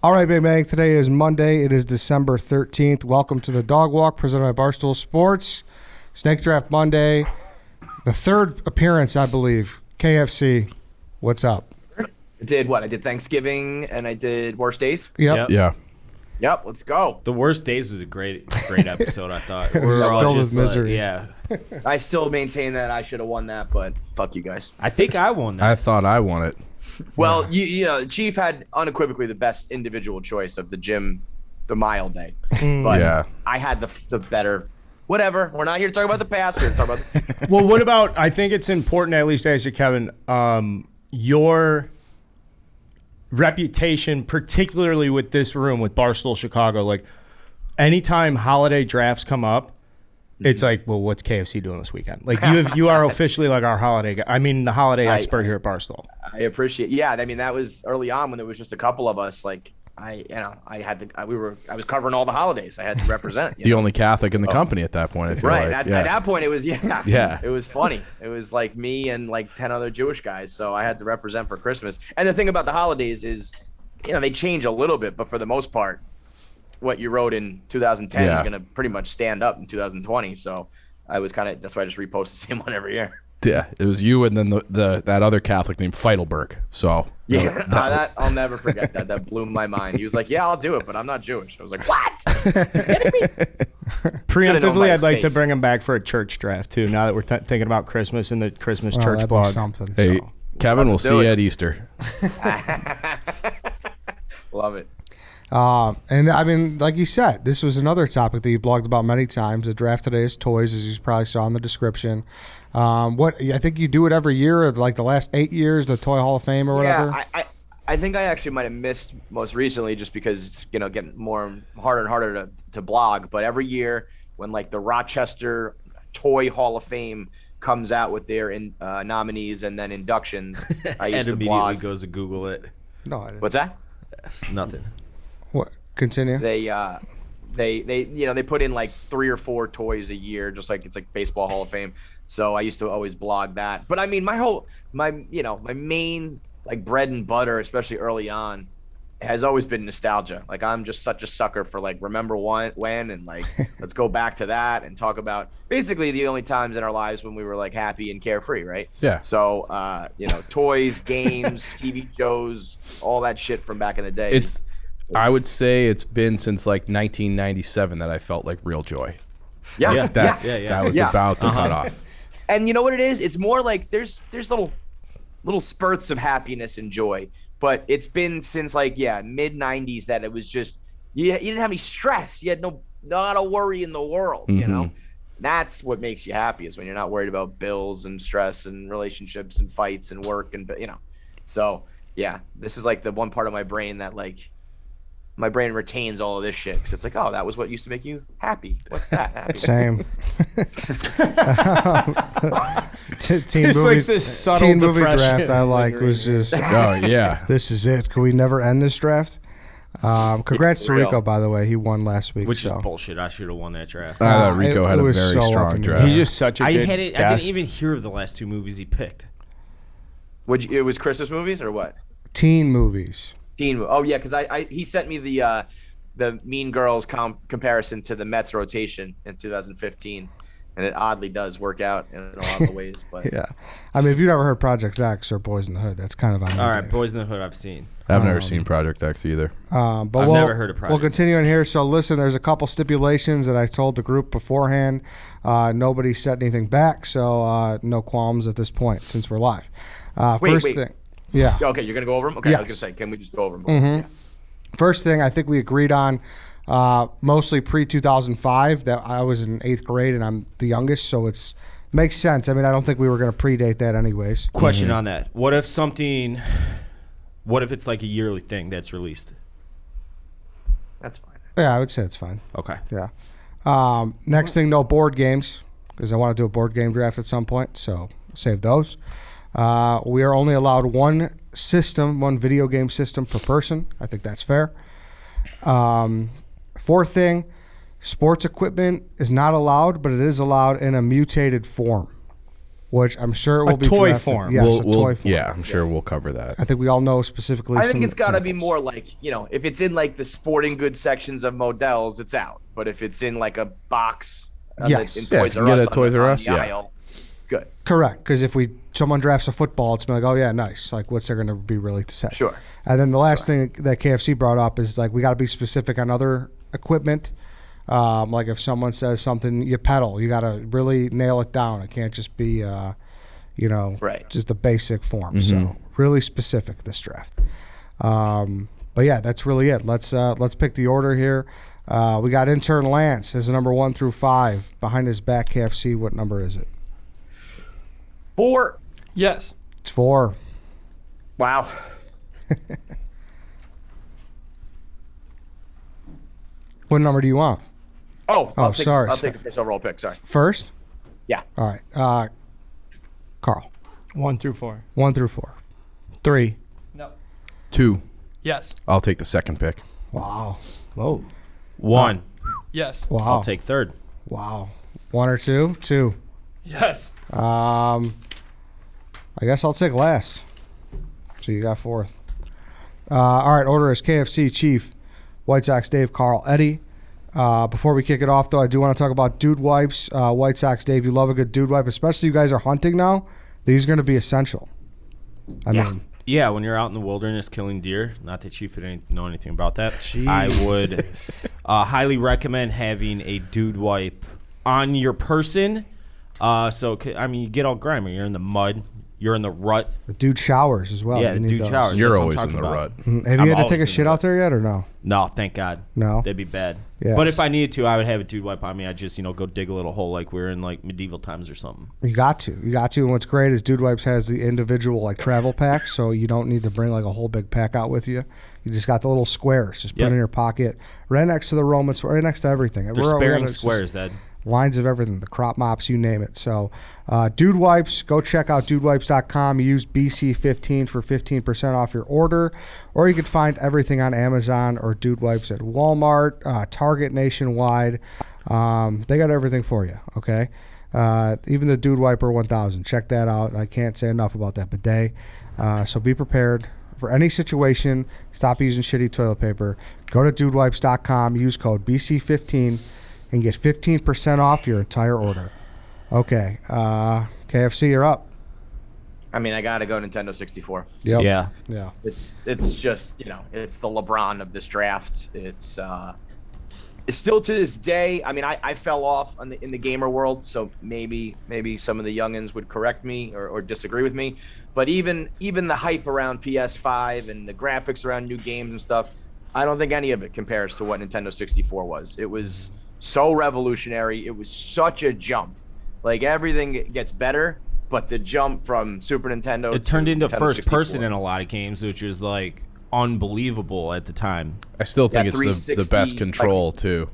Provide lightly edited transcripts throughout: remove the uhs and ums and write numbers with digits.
All right, Big Bang. Today is Monday. It is December 13th. Welcome to the Dog Walk presented by Barstool Sports. Snake Draft Monday. The third appearance, I believe. KFC, what's up? I did what? I did Thanksgiving and I did Worst Days. Yep. Yeah. Yep, let's go. The Worst Days was a great episode, I thought. We're all filled with misery. Yeah. I still maintain that I should have won that, but fuck you guys. I think I won that. I thought I won it. Well, you know, Chief had unequivocally the best individual choice of the gym, the mile day. But Yeah. I had the better. Whatever. We're not here to talk about the past. We're here to talk about Well, what about, I think it's important to at least ask you, Kevin, your reputation, particularly with this room, with Barstool Chicago, like anytime holiday drafts come up, it's like, well, what's KFC doing this weekend? Like you are officially like our holiday guy. I mean, the holiday expert here at Barstool. I appreciate. Yeah, I mean that was early on when there was just a couple of us. Like I was covering all the holidays. I had to represent. The only Catholic in the company at that point. I feel Right. like. At that point, it was Yeah. It was funny. It was like me and like 10 other Jewish guys. So I had to represent for Christmas. And the thing about the holidays is, you know, they change a little bit, but for the most part, what you wrote in 2010 is going to pretty much stand up in 2020. So I was that's why I just repost the same one every year. Yeah, it was you and then that other Catholic named Feidelberg. So yeah, that I'll never forget that. That blew my mind. He was like, "Yeah, I'll do it, but I'm not Jewish." I was like, "What?" Preemptively, I'd like to bring him back for a church draft too. Now that we're thinking about Christmas and the Christmas church that'd be blog. something. Hey, So. Kevin, we'll see you at Easter. Love it. And I mean, like you said, this was another topic that you blogged about many times. The draft today is toys, as you probably saw in the description. I think you do it every year, like the last 8 years, the Toy Hall of Fame or whatever. Yeah, I think I actually might have missed most recently just because it's getting harder and harder to blog. But every year when like the Rochester Toy Hall of Fame comes out with their nominees and then inductions, I used to blog. Immediately goes to Google it. No, I didn't. What's that? Nothing. What? Continue. They put in like 3 or 4 toys a year, just like it's like Baseball Hall of Fame. So I used to always blog that. But I mean, my main like bread and butter, especially early on, has always been nostalgia. Like I'm just such a sucker for like remember when and like let's go back to that and talk about basically the only times in our lives when we were like happy and carefree, right? Yeah. So toys, games, TV shows, all that shit from back in the day. I would say it's been since like 1997 that I felt like real joy. Yeah. That was about the cutoff. And you know what it is? It's more like there's little spurts of happiness and joy, but it's been since like mid 90s that it was just you didn't have any stress. You had not a worry in the world. Mm-hmm. You know, that's what makes you happy is when you're not worried about bills and stress and relationships and fights and work and So yeah, this is like the one part of my brain that like. My brain retains all of this shit because it's like, oh, that was what used to make you happy. What's that? Happy? Same. It's like this subtle teen movie depression. draft I like was just, Oh, yeah. this is it. Can we never end this draft? Congrats to real. Rico, by the way. He won last week. Which is so. bullshit. I should have won that draft. I thought Rico had it a was very so up strong in the draft. air. He's just such a I good didn't guest. even hear of the last 2 movies he picked. It was Christmas movies or what? Teen movies. Oh yeah, because he sent me the Mean Girls comparison to the Mets rotation in 2015, and it oddly does work out in a lot of ways. But Yeah. I mean, if you've never heard Project X or Boys in the Hood, that's kind of on you, All right, Dave. Boys in the Hood I've seen. I've never seen Project X either. But I've we'll, never heard of Project We'll continue in here. So listen, there's a couple stipulations that I told the group beforehand. Nobody set anything back, so no qualms at this point since we're live. Wait. Thing. Yeah. Okay, you're gonna go over them. Okay, Yes. I was gonna say, can we just go over them? Mm-hmm. Yeah. First thing I think we agreed on, mostly pre-2005, that I was in 8th grade and I'm the youngest, so it's makes sense. I mean, I don't think we were going to predate that anyways. Question on that. What if it's like a yearly thing that's released? That's fine. Yeah, I would say it's fine. Okay. Yeah. Next thing, no board games, because I want to do a board game draft at some point, so save those. We are only allowed one video game system per person. I think that's fair. Fourth thing, sports equipment is not allowed, but it is allowed in a mutated form. which I'm sure it will A be toy drafted. form. Yes, a toy form. Yeah, I'm sure we'll cover that. I think we all know specifically. I think some it's got to be examples. more like, if it's in like the sporting goods sections of Modell's, it's out. But if it's in like a box Yes. in Yeah, Toys if you R get Us a Toys on R the Us, yeah. aisle, good. Correct, because if someone drafts a football, it's like, oh yeah, nice. Like, what's there going to be really to say? Sure. And then the last thing that KFC brought up is like we got to be specific on other equipment. Like if someone says something, you pedal, you got to really nail it down. It can't just be, Right. just a basic form. So really specific this draft. But yeah, that's really it. Let's pick the order here. We got intern Lance as a number 1 through 5. Behind his back, KFC. What number is it? 4. Yes. It's 4. Wow. What number do you want? I'll sorry. take the first overall pick. Sorry. First? Yeah. All right. Carl, 1 through 4. 1 through 4. 3. No. 2. Yes. I'll take the second pick. Wow. Whoa. 1. Yes. Wow. I'll take 3rd. Wow. 1 or 2? 2. Yes. I guess I'll take last. So you got 4th. All right. Order is KFC, Chief, White Sox Dave, Carl, Eddie. Before we kick it off, though, I do want to talk about dude wipes. White Sox Dave, you love a good dude wipe, especially you guys are hunting now. These are going to be essential. I mean, Yeah, when you're out in the wilderness killing deer, not that Chief would know anything about that, I would highly recommend having a dude wipe on your person. You get all grimy. You're in the mud. You're in the rut. the dude showers as well. Yeah, You the need dude those. showers. That's You're what I'm always in talking the about. rut. Have I'm you had to always take a in shit the out there yet or no? No, thank God. No? That'd be bad. Yes. But if I needed to, I would have a dude wipe on me. I'd just, go dig a little hole like we're in like medieval times or something. You got to. And what's great is Dude Wipes has the individual like travel packs, so you don't need to bring like a whole big pack out with you. You just got the little squares. Just put it in your pocket, right next to the Romans, right next to everything. They're sparing squares, Ed. Lines of everything, the crop mops, you name it. So, Dude Wipes, go check out dudewipes.com. Use BC15 for 15% off your order, or you can find everything on Amazon or Dude Wipes at Walmart, Target nationwide. They got everything for you, okay? Even the Dude Wiper 1000. Check that out. I can't say enough about that bidet. So be prepared for any situation. Stop using shitty toilet paper. Go to dudewipes.com. Use code BC15 and get 15% off your entire order. Okay. KFC, you're up. I mean, I got to go Nintendo 64. Yep. Yeah. Yeah. It's just, it's the LeBron of this draft. It's still to this day. I mean, I fell off in the gamer world, so maybe some of the youngins would correct me or disagree with me. But even the hype around PS5 and the graphics around new games and stuff, I don't think any of it compares to what Nintendo 64 was. It was so revolutionary. It was such a jump. Like, everything gets better, but the jump from Super Nintendo It turned into Nintendo first 64. person in a lot of games, which was like unbelievable at the time. I still think Yeah, it's the 360, best control, too.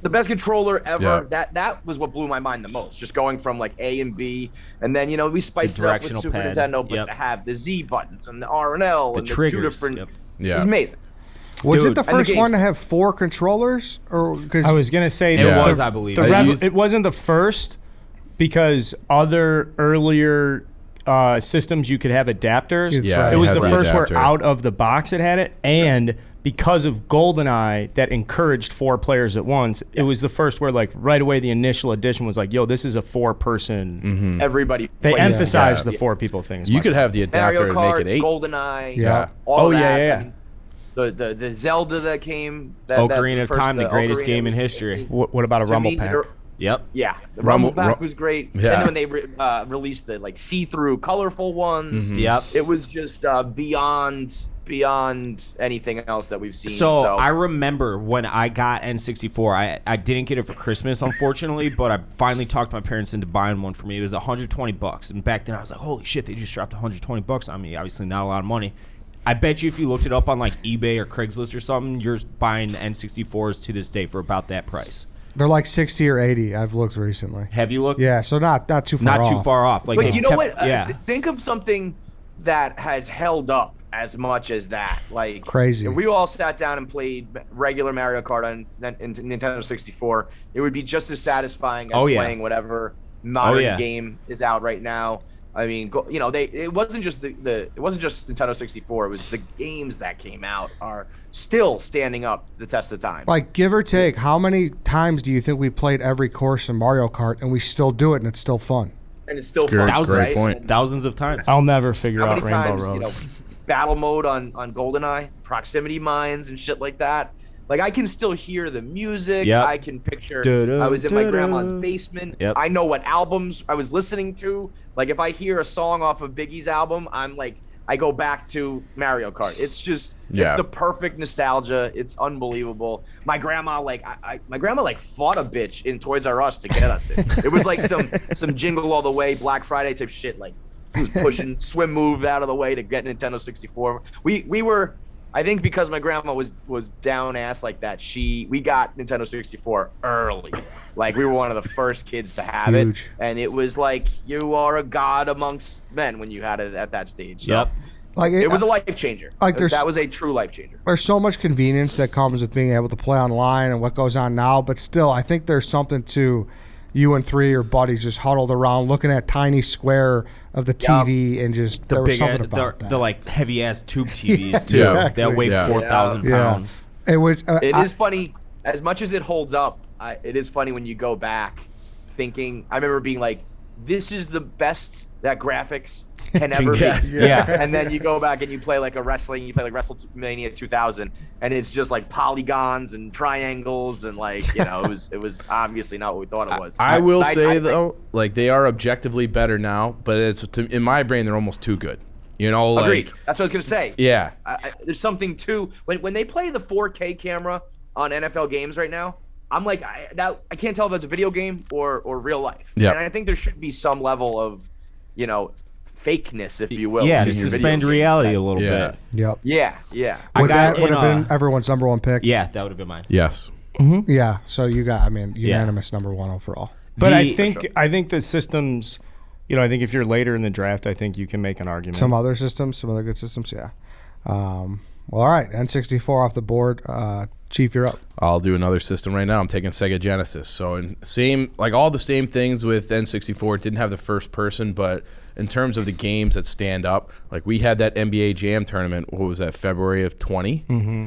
The best controller ever. Yeah. That was what blew my mind the most. Just going from like A and B, and then we spiced The it up with directional Super pad. Nintendo, but Yep. to have the Z buttons and the R and L The and triggers. the two different, Yep. Yeah. it was amazing. Was Dude, it the and the first one games. to have 4 controllers? Or because I was going to say It Yeah. was, I believe. it wasn't the first because other earlier systems you could have adapters. That's Yeah, right. It was had the the first adapter. where out of the box it had it, and because of GoldenEye that encouraged 4 players at once, it was the first where like right away the initial edition was like, yo, this is a 4-person. Everybody. They played it. emphasized Yeah. the 4 people things. You could have the adapter Mario and Kart, make it 8. GoldenEye. Yeah. All Oh, yeah, that. yeah, I mean, the Zelda that came. That Ocarina of Time, the greatest Ocarina game in was- history. What about a to Rumble me, pack? Yep. Yeah, the Rumble- Rumble pack was great. Yeah. And then when they released the like see-through, colorful ones, Yep. it was just beyond anything else that we've seen. So I remember when I got N64, I didn't get it for Christmas, unfortunately, but I finally talked my parents into buying one for me. It was $120, and back then I was like, holy shit, they just dropped $120 on me. Obviously not a lot of money. I bet you if you looked it up on like eBay or Craigslist or something, you're buying N64s to this day for about that price. they're like 60 or 80. I've looked recently. Have you looked? Yeah, so not too far off. Not too far off. Like, but they you know kept- what? Yeah. Think of something that has held up as much as that. Like, Crazy. If we all sat down and played regular Mario Kart on Nintendo 64, it would be just as satisfying as Oh, yeah. playing whatever modern game is out right now. I mean, it wasn't just it wasn't just Nintendo 64. It was the games that came out are still standing up the test of time. Like, give or take, how many times do you think we played every course in Mario Kart and we still do it and it's still fun? And it's still Great- fun, great right? point. And Thousands of times. I'll never figure how out many Rainbow times, Road. battle mode on GoldenEye, proximity mines and shit like that. Like, I can still hear the music. Yep. I can picture Du-du, I was in my du-du. grandma's basement. Yep. I know what albums I was listening to. Like, if I hear a song off of Biggie's album, I'm like, I go back to Mario Kart. It's just, it's the perfect nostalgia. It's unbelievable. My grandma, my grandma fought a bitch in Toys R Us to get us it. It was like some Jingle All the Way Black Friday type shit. Like, was pushing swim move out of the way to get Nintendo 64. We were, I think because my grandma was down ass like that, we got Nintendo 64 early. Like, we were one of the first kids to have Huge. it, and it was like you are a god amongst men when you had it at that stage. So Yep. Like, it was a life changer. Like, That was a true life changer. there's so much convenience that comes with being able to play online and what goes on now, but still, I think there's something to you and three of your buddies just huddled around looking at tiny square of the TV and just there was something about that. the like heavy ass tube TVs too. Yeah. That weigh Yeah. 4,000 Yeah. pounds. It was. It is funny, as much as it holds up. It is funny when you go back, thinking. I remember being like, "This is the best that graphics can ever be." Yeah. And then you go back and you play like WrestleMania 2000, and it's just like polygons and triangles and like, it was obviously not what we thought it was. I will say I though, like, they are objectively better now, but in my brain they're almost too good. Agreed. Like, That's what I was gonna say. yeah. There's something to when they play the 4K camera on NFL games right now. I'm like, I can't tell if that's a video game or real life. Yeah. And I think there should be some level of, fakeness, if you will. Yeah, to to your suspend video games. reality a little Yeah. bit. Yep. Yeah. I Would got that would in, have been everyone's number one pick? Yeah, that would have been mine. Yes. Yeah. So you got, unanimous number one overall. But The- I think the systems, I think if you're later in the draft, I think you can make an argument. Some other systems, some other good systems, yeah. Well, all right. N64 off the board. Chief, you're up. I'll do another system right now. I'm taking Sega Genesis. So all the same things with N64. It didn't have the first person, but in terms of the games that stand up, like we had that NBA Jam tournament. What was that? February of 20. Mm-hmm.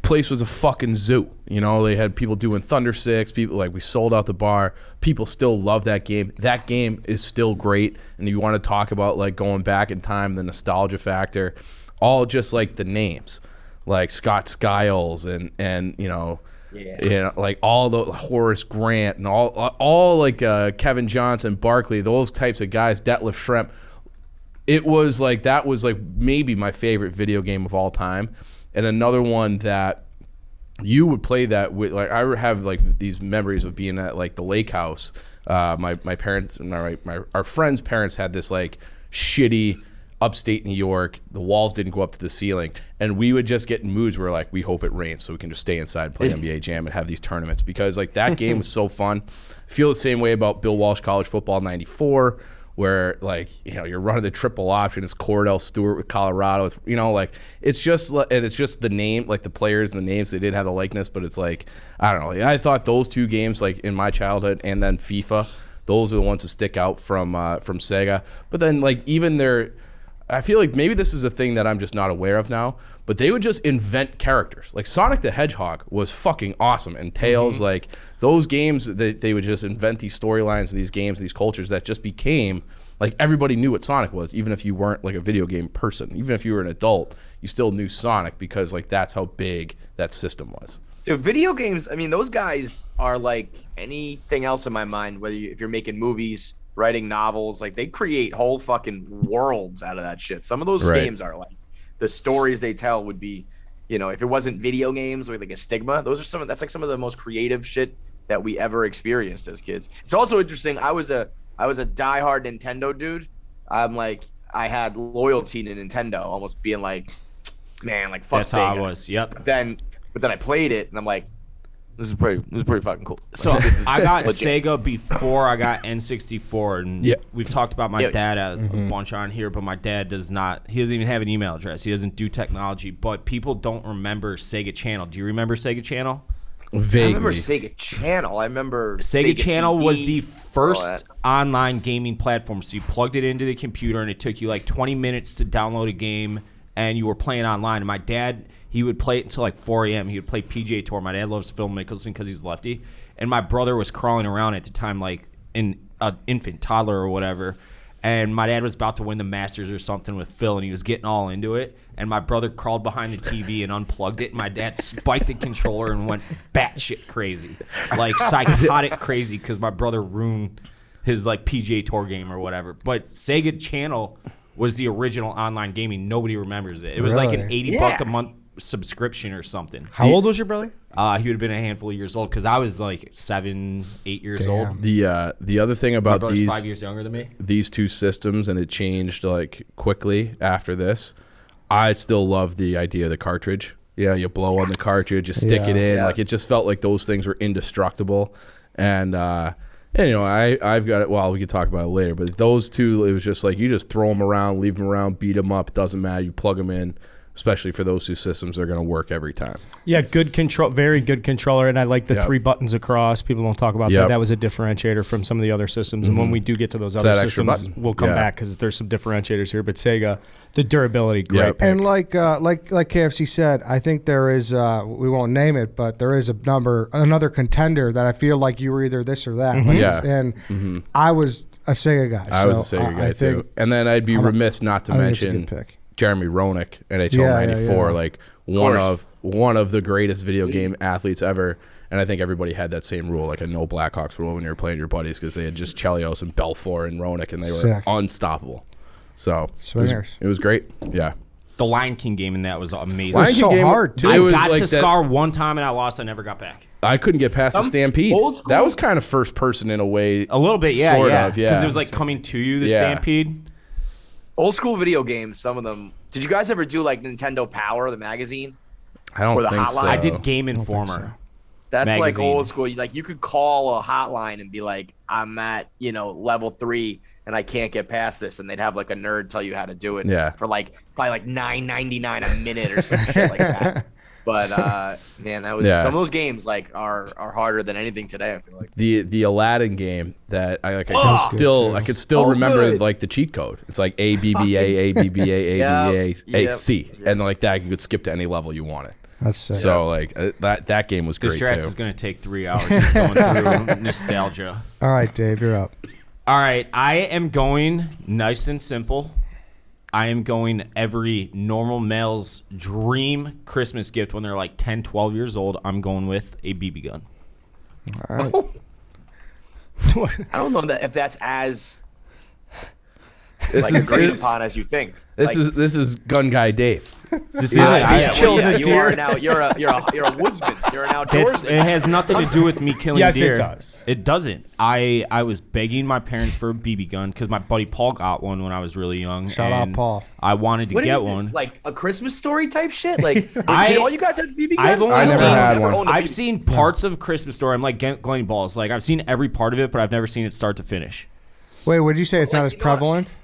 Place was a fucking zoo. They had people doing Thunder Six. People, like, we sold out the bar. People still love that game. That game is still great. And you want to talk about like going back in time, the nostalgia factor, all just like the names. Like Scott Skiles and like all the Horace Grant and all like Kevin Johnson, Barkley, those types of guys, Detlef Schrempf. It was like, that was like maybe my favorite video game of all time. And another one that you would play that with, like, I have like these memories of being at like the lake house. My parents and our friends' parents had this like shitty upstate New York. The walls didn't go up to the ceiling, and we would just get in moods where like we hope it rains so we can just stay inside and play NBA Jam and have these tournaments, because like that game was so fun. I feel the same way about Bill Walsh College Football '94, where like you're running the triple option. It's Cordell Stewart with Colorado. It's, like it's just the name, like the players and the names. They didn't have the likeness, but it's like, I don't know. I thought those two games, like in my childhood, and then FIFA, those are the ones that stick out from Sega. But then like even I feel like maybe this is a thing that I'm just not aware of now, but they would just invent characters. Like Sonic the Hedgehog was fucking awesome, and Tails, like those games, they would just invent these storylines, these games, these cultures that just became like, everybody knew what Sonic was, even if you weren't like a video game person. Even if you were an adult, you still knew Sonic, because like that's how big that system was. Dude, video games, those guys are like anything else in my mind, if you're making movies, writing novels, like they create whole fucking worlds out of that shit. Some of those games are like, the stories they tell would be, if it wasn't video games or like a stigma, that's like some of the most creative shit that we ever experienced as kids. It's also interesting. I was a diehard Nintendo dude. I'm like, I had loyalty to Nintendo, almost being like, man, like fuck That's Sega. how I was. Yep. But then I played it and I'm like, this is pretty fucking cool. So Like, this is I got legit. Sega before I got N64, and Yeah. we've talked about my Yeah. dad a bunch on here, but my dad does not. He doesn't even have an email address. He doesn't do technology. But people don't remember Sega Channel. Do you remember Sega Channel? Vaguely. I remember Sega Channel. I remember Sega Channel CD, was the all first that. online gaming platform. So you plugged it into the computer, and it took you like 20 minutes to download a game, and you were playing online. And my dad, he would play it until like 4 a.m. He would play PGA Tour. My dad loves Phil Mickelson because he's lefty. And my brother was crawling around at the time like an infant, toddler or whatever. And my dad was about to win the Masters or something with Phil, and he was getting all into it. And my brother crawled behind the TV and unplugged it. And my dad spiked the controller and went batshit crazy, like psychotic crazy, because my brother ruined his like PGA Tour game or whatever. But Sega Channel was the original online gaming. Nobody remembers it. It was like an Really? $80 a month subscription or something. How old was your brother? He would have been a handful of years old because I was like 7, 8 years old. The other thing My about brother's these 5 years younger than me. these two systems, and it changed like quickly after this. I still love the idea of the cartridge. Yeah, you blow on the cartridge, you stick it in. Yeah. Like it just felt like those things were indestructible. And you know, I've got it. Well, we could talk about it later. But those two, it was just like you just throw them around, leave them around, beat them up. It doesn't matter. You plug them in. Especially for those two systems, they're going to work every time. Yeah, good control, very good controller, and I like the Yep. 3 buttons across. People don't talk about Yep. that. That was a differentiator from some of the other systems. And when we do get to those other that extra systems, button. we'll come Yeah. back because there's some differentiators here. But Sega, the durability, great. Yep. pick. And like KFC said, I think there is we won't name it, but there is another contender that I feel like you were either this or that. Like, Yeah. and I was a Sega guy. I was so a Sega guy I too. think- And then I'd be remiss not to I think it's a mention good pick. Jeremy Roenick, NHL Yeah, 94, yeah. like one course. of the greatest video game athletes ever. And I think everybody had that same rule, like a no Blackhawks rule when you were playing your buddies, because they had just Chelios and Belfour and Roenick, and they were Sick. unstoppable. So Swingers. it was great. Yeah. The Lion King game in that was amazing. It was so hard, too. I It was got like to that- Scar one time and I lost. I never got back. I couldn't get past the Stampede. old school- That was kind of first person in a way. A little bit, yeah, Sort yeah. of, yeah. Because it was like coming to you, the Yeah. Stampede. Old school video games, some of them. Did you guys ever do like Nintendo Power, the magazine? I don't Or the think hotline. so. I did Game Informer. That's like Magazine. old school. Like you could call a hotline and be like, "I'm at level 3 and I can't get past this," and they'd have like a nerd tell you how to do it. Yeah. For like probably like $9.99 a minute or some shit like that. But man, that was Yeah. some of those games like are harder than anything today. I feel like. The Aladdin game that I could Oh, still so remember good. like the cheat code. It's like ABBA, ABBA, Yep, AC, yep. and like that you could skip to any level you wanted. That's sick. So like that game was This great track too. is going to take 3 hours just going through nostalgia. All right, Dave, you're up. All right, I am going nice and simple. I am going every normal male's dream Christmas gift when they're like 10, 12 years old. I'm going with a BB gun. All right. I don't know if that's as This like is agreed this, upon as you think. this Like, is Gun Guy Dave. This yeah, is yeah, kills well, a you deer. are now you're a woodsman. You're an It's, outdoorsman. it has nothing to do with me killing Yes, it deer. does. It doesn't. I was begging my parents for a BB gun because my buddy Paul got one when I was really young. Shout out, and Paul. I wanted to What get is this? one. Like a Christmas story type shit? Like, I- did all you guys have BB guns? I've only I never seen- had one. owned a I've BB seen parts of Christmas Story. I'm like Glenny Balls. Like I've seen every part of it, but I've never seen it start to finish. Wait, would you say it's not Like, as prevalent?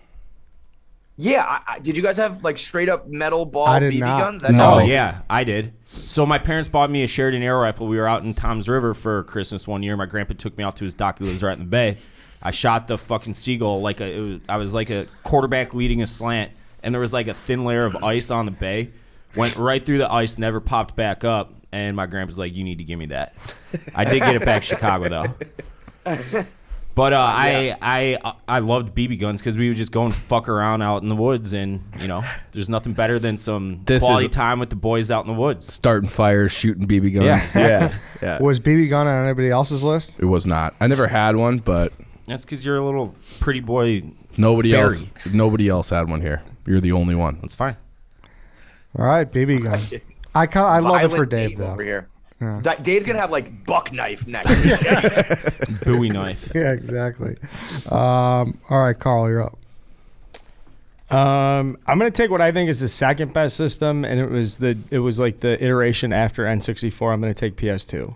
Yeah, did you guys have like straight up metal ball I did BB not. guns? No. Oh yeah, I did. So my parents bought me a Sheridan air rifle. We were out in Tom's River for Christmas one year. My grandpa took me out to his dock. He lives right in the bay. I shot the fucking seagull like I was like a quarterback leading a slant, and there was like a thin layer of ice on the bay. Went right through the ice, never popped back up. And my grandpa's like, "You need to give me that." I did get it back to Chicago though. But I loved BB guns because we would just go and fuck around out in the woods, and there's nothing better than some This quality is- time with the boys out in the woods. Starting fires, shooting BB guns. Yeah, exactly. yeah. Was BB gun on anybody else's list? It was not. I never had one, but That's because you're a little pretty boy. nobody Fairy. else had one here. You're the only one. That's fine. All right, BB gun. I love it for Violent Dave though. over here. Dave's gonna have like buck knife next. Bowie knife. Yeah, exactly. All right, Carl, you're up. I'm gonna take what I think is the second best system, and it was like the iteration after N64. I'm gonna take PS2.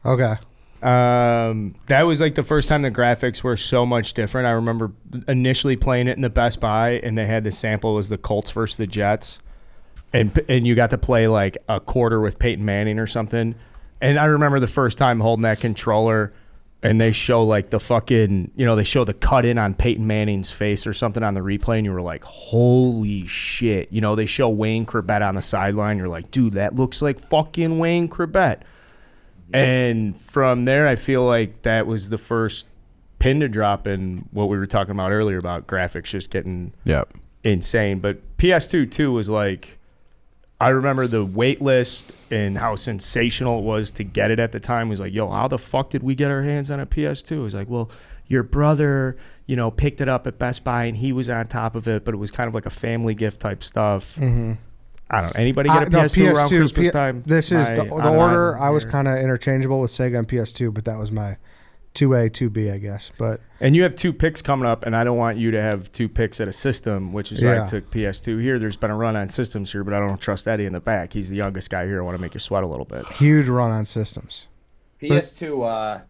Okay. That was like the first time the graphics were so much different. I remember initially playing it in the Best Buy, and they had the sample was the Colts versus the Jets, and you got to play like a quarter with Peyton Manning or something. And I remember the first time holding that controller, and they show like the fucking, they show the cut in on Peyton Manning's face or something on the replay, and you were like, holy shit. They show Wayne Corbett on the sideline. You're like, dude, that looks like fucking Wayne Corbett. And from there, I feel like that was the first pin to drop in what we were talking about earlier about graphics just getting insane. But PS2 too was like, I remember the wait list and how sensational it was to get it at the time. It was like, yo, how the fuck did we get our hands on a PS2? It was like, well, your brother, picked it up at Best Buy and he was on top of it, but it was kind of like a family gift type stuff. Mm-hmm. I don't know. Anybody get a PS2 around Christmas time? This is the order. I was kind of interchangeable with Sega and PS2, but that was my 2A, 2B, I guess. And you have 2 picks coming up, and I don't want you to have 2 picks at a system, which is why I took PS2 here. There's been a run on systems here, but I don't trust Eddie in the back. He's the youngest guy here. I want to make you sweat a little bit. Huge run on systems. PS2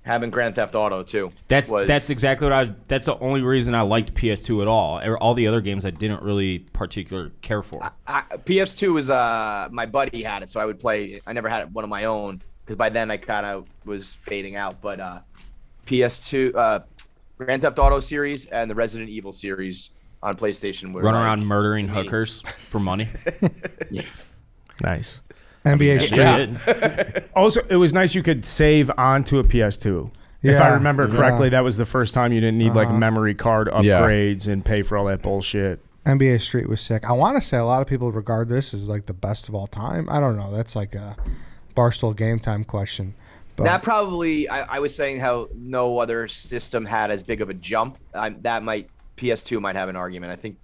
having Grand Theft Auto too. That's exactly what that's the only reason I liked PS2 at all. All the other games I didn't really particularly care for. PS2 was my buddy had it, so I would play. I never had one of my own, because by then I kind of was fading out. But PS2, Grand Theft Auto series and the Resident Evil series on PlayStation were run around murdering hookers for money. Yeah. Nice. NBA Street. Also, it was nice you could save onto a PS2. If I remember correctly, that was the first time you didn't need like memory card upgrades and pay for all that bullshit. NBA Street was sick. I want to say a lot of people regard this as like the best of all time. I don't know. That's like a Barstool Game Time question. But that probably, I was saying how no other system had as big of a jump. PS2 might have an argument. I think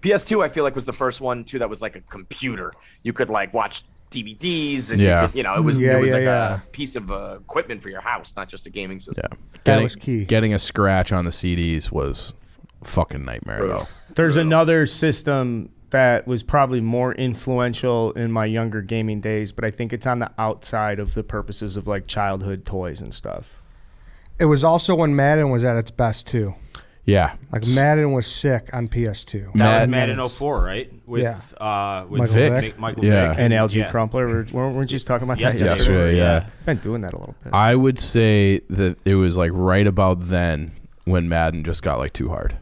PS2, I feel like, was the first one too that was like a computer. You could like watch DVDs and it was a piece of equipment for your house, not just a gaming system. Yeah. That was key. Getting a scratch on the CDs was a fucking nightmare though. There's another system that was probably more influential in my younger gaming days, but I think it's on the outside of the purposes of like childhood toys and stuff. It was also when Madden was at its best too. Yeah. Like Madden was sick on PS2. That was Madden 04, right? With Michael Vick. Michael Vick. And LG Crumpler. Weren't you just talking about that yesterday? Yeah. Been doing that a little bit. I would say that it was like right about then when Madden just got like too hard.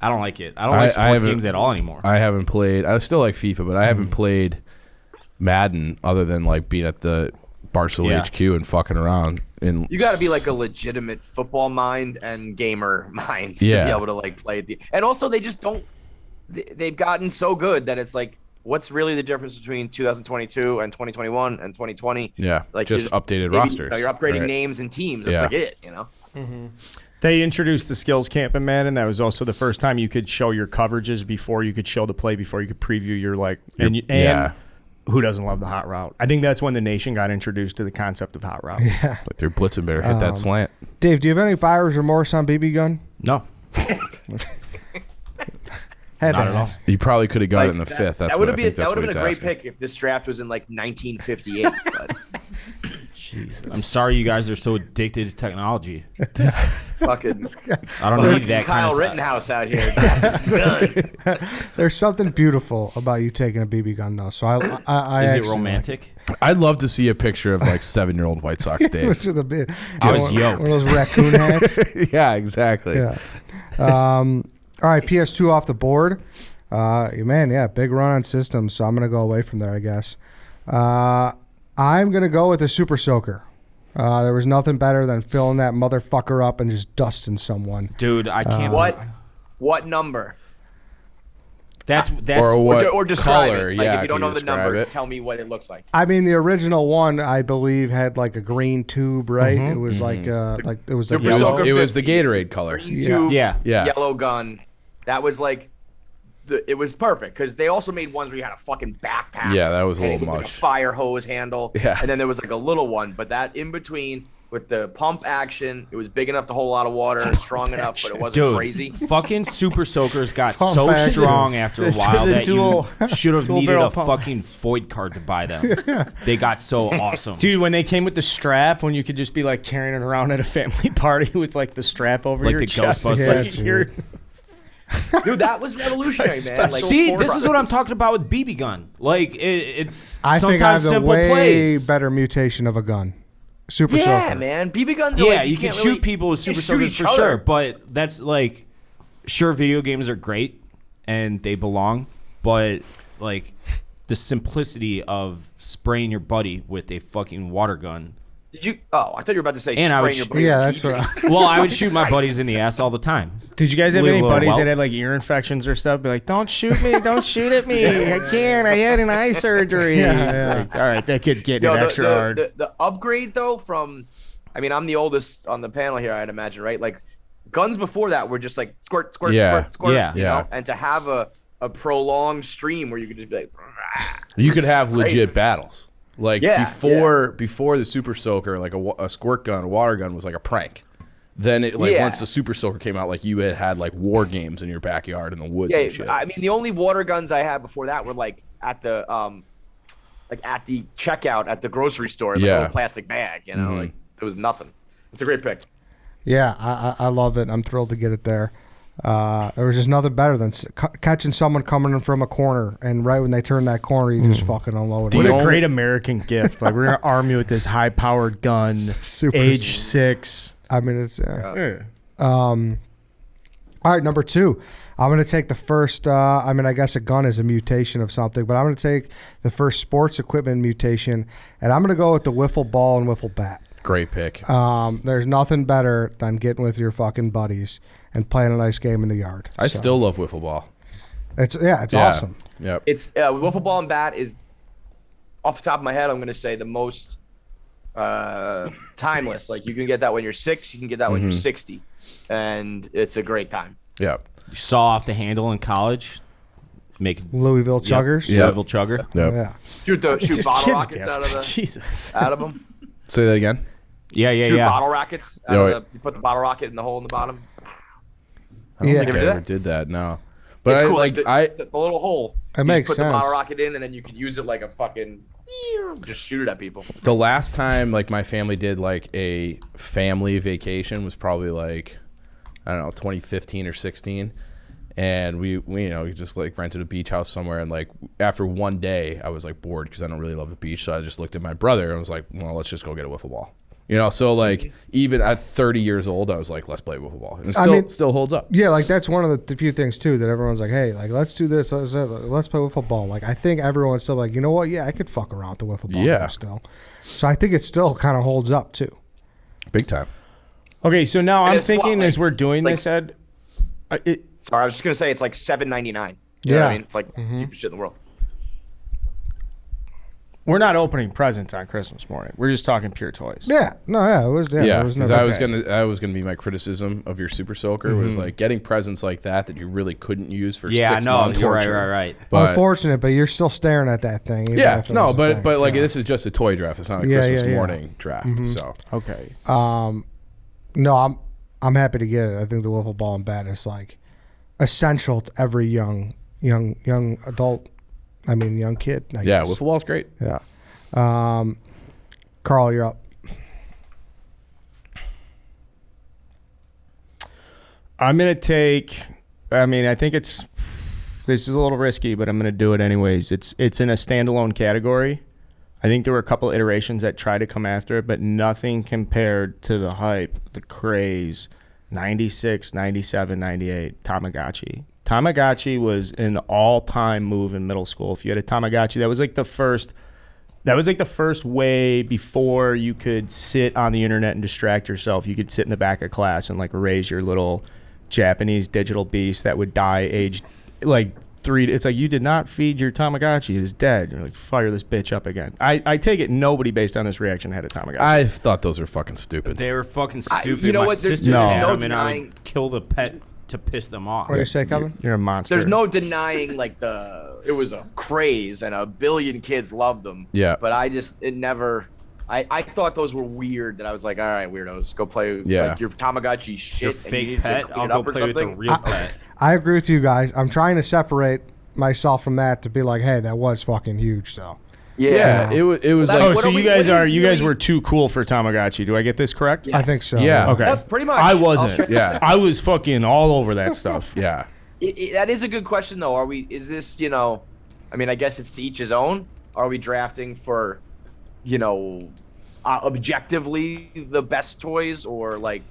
I don't like it. I don't like sports games at all anymore. I haven't played. I still like FIFA, but I haven't played Madden other than like being at the Barstool HQ and fucking around. And you got to be like a legitimate football mind and gamer mind to be able to like play it. And also, they just don't. They've gotten so good that it's like, what's really the difference between 2022 and 2021 and 2020? Yeah, like just updated rosters. You're upgrading names and teams. That's like it, Mm-hmm. They introduced the skills camp in Madden. That was also the first time you could show your coverages before you could show the play, before you could preview your and who doesn't love the hot route? I think that's when the nation got introduced to the concept of hot route. Yeah. Like their blitzing better hit that slant. Dave, do you have any buyer's remorse on BB gun? No. Not at all. You probably could have got it in the fifth. That would have been a great pick if this draft was in like 1958. But. I'm sorry you guys are so addicted to technology. Fucking, I don't need that Kyle kind of Rittenhouse out here. There's something beautiful about you taking a BB gun, though. So I Is it actually romantic? I'd love to see a picture of like 7-year-old White Sox Dave. Which of the I was yoked. One of those raccoon hats. Yeah, exactly. Yeah. All right, PS2 off the board. Big run on systems. So I'm gonna go away from there, I guess. I'm going to go with a Super Soaker. There was nothing better than filling that motherfucker up and just dusting someone. Dude, I can't. What number? That's or describe color. it. Like if you don't know the number, it? tell me what it looks like. I mean, the original one, I believe, had like a green tube, right? It was like it was like Super yellow. Soaker It was the 50. Gatorade color. Green tube, Yeah. yellow gun. That was like, it was perfect because they also made ones where you had a fucking backpack. Yeah, that was a and little it was much. like a fire hose handle. Yeah. And then there was like a little one, but that in between with the pump action, it was big enough to hold a lot of water, strong enough, but it wasn't crazy. Fucking Super Soakers got Pump so action. strong after a while that you should have needed barrel a pump. fucking Void card to buy them. They got so awesome. Dude, when they came with the strap, when you could just be like carrying it around at a family party with like the strap over Like your the chest. Ghostbusters. Like, Dude, that was revolutionary, man. Like, See, this is what I'm talking about with BB gun. Like it's I think I have sometimes the simple way plays. better mutation of a gun. Super Yeah, soaker. man. BB guns are Yeah, like, you can can't shoot really- people with you super can't shoot soakers each for other. sure, but that's like, sure, video games are great and they belong, but like the simplicity of spraying your buddy with a fucking water gun. Did you? Oh, I thought you were about to say And I would spraying your sh- buddy Yeah, with that's heat. what. Well, I would shoot my buddies in the ass all the time. Did you guys have Leave a any little buddies welt. that had like ear infections or stuff? Be like, don't shoot me, don't shoot at me. I can't. I had an eye surgery. Yeah. Like, all right, that kid's getting Yo, it extra hard. The upgrade though from, I mean, I'm the oldest on the panel here, I'd imagine, right? Like, guns before that were just like squirt, squirt, Yeah. squirt, squirt. Yeah. You Yeah. know? And to have a prolonged stream where you could just be like, You could it's have crazy. legit battles. Like Yeah, before the super soaker, like a squirt gun, a water gun was like a prank. Then it Yeah. once the super soaker came out, like you had like war games in your backyard in the woods Yeah, and shit. I mean, the only water guns I had before that were like at the checkout at the grocery store, in like a Yeah. little plastic bag. You know, like it was nothing. It's a great pick. Yeah, I love it. I'm thrilled to get it there. There was just nothing better than catching someone coming in from a corner, and right when they turn that corner, you just fucking unload it. What The a only- great American gift! Like we're gonna arm you with this high-powered gun, Super age 6. I mean, it's. Yeah. All right, number 2. I'm going to take the first. I mean, I guess a gun is a mutation of something, but I'm going to take the first sports equipment mutation, and I'm going to go with the wiffle ball and wiffle bat. Great pick. There's nothing better than getting with your fucking buddies and playing a nice game in the yard. I So, still love wiffle ball. it's Yeah. awesome. Yep. It's wiffle ball and bat is, off the top of my head, I'm going to say the most timeless. Like, you can get that when you're 6, you can get that when you're 60, and it's a great time. Yep. You saw off the handle in college, make Louisville Chuggers. Yep. Louisville chugger. Yep. Yeah. Shoot bottle Kid's rockets gift. out Jesus. of them. Say that again. Yeah, yeah, Shoot yeah. bottle rockets. Out Yo, of the, you put the bottle rocket in the hole in the bottom. I don't Yeah. think You I ever ever did did that. No. But It's I cool. like the little hole. That You makes just put the bottle sense. rocket in, and then you could use it like a fucking just shoot it at people. the last time like my family did like a family vacation was probably like, I don't know, 2015 or 16. And we just like rented a beach house somewhere, and like after one day I was like bored because I don't really love the beach, so I just looked at my brother and was like, well, let's just go get a wiffle ball. So like even at 30 years old I was like, let's play wiffle ball, and it still holds up. Yeah, like that's one of the few things too that everyone's like, hey, like let's do this, let's play wiffle ball. Like I think everyone's still like, you know what? Yeah, I could fuck around with the wiffle ball Yeah. game still. So I think it still kind of holds up too. Big time. Okay, so now And I'm it's what, thinking like- as we're doing like- this, Ed. Sorry, I was just gonna say it's like $7.99. You know what Yeah. I mean? It's like cheapest shit in the world. We're not opening presents on Christmas morning. We're just talking pure toys. Yeah, no, yeah, it was. Yeah, Yeah, it was because never I was bad. gonna be my criticism of your super soaker was like getting presents like that you really couldn't use for Yeah, 6 no, months. you're right. But Unfortunate, but you're still staring at that thing. even yeah, if it no, was a but thing. but like Yeah. this is just a toy draft. It's not a Yeah, Christmas yeah, yeah. morning draft. So Okay. No, I'm happy to get it. I think the wiffle ball and bat is like essential to every young adult. I mean, young kid. I yeah, guess. wiffle ball's great. Yeah. Carl, you're up. I'm going to take, I think this is a little risky, but I'm going to do it anyways. It's in a standalone category. I think there were a couple iterations that tried to come after it, but nothing compared to the hype, the craze, 96, 97, 98, Tamagotchi. Tamagotchi was an all-time move in middle school. If you had a Tamagotchi, that was like the first way before you could sit on the internet and distract yourself. You could sit in the back of class and like raise your little Japanese digital beast that would die aged like 3. It's like you did not feed your Tamagotchi. It is dead. You're like, fire this bitch up again. I take it nobody based on this reaction had a Tamagotchi. I thought those were fucking stupid. They were fucking stupid. you know My what, there's sisters no had them, and I denying- would kill the pet to piss them off. What do you say, Kevin? You're a monster. There's no denying like it was a craze and a billion kids loved them. Yeah. But I thought those were weird. That I was like, all right, weirdos, go play Yeah. like your Tamagotchi shit. Your and you fake need to pet, clean I'll it go up or play with the something. real pet. I agree with you guys. I'm trying to separate myself from that to be like, hey, that was fucking huge, though. Yeah, it was That's like Oh, what so are you we- guys what is you guys really- were too cool for Tamagotchi. Do I get this correct? Yeah. I think so. Yeah. Okay. Yeah, pretty much. I I'll wasn't. straight Yeah. I was fucking all over that stuff. yeah. That is a good question, though. Is this, I mean, I guess it's to each his own. Are we drafting for, objectively the best toys or like,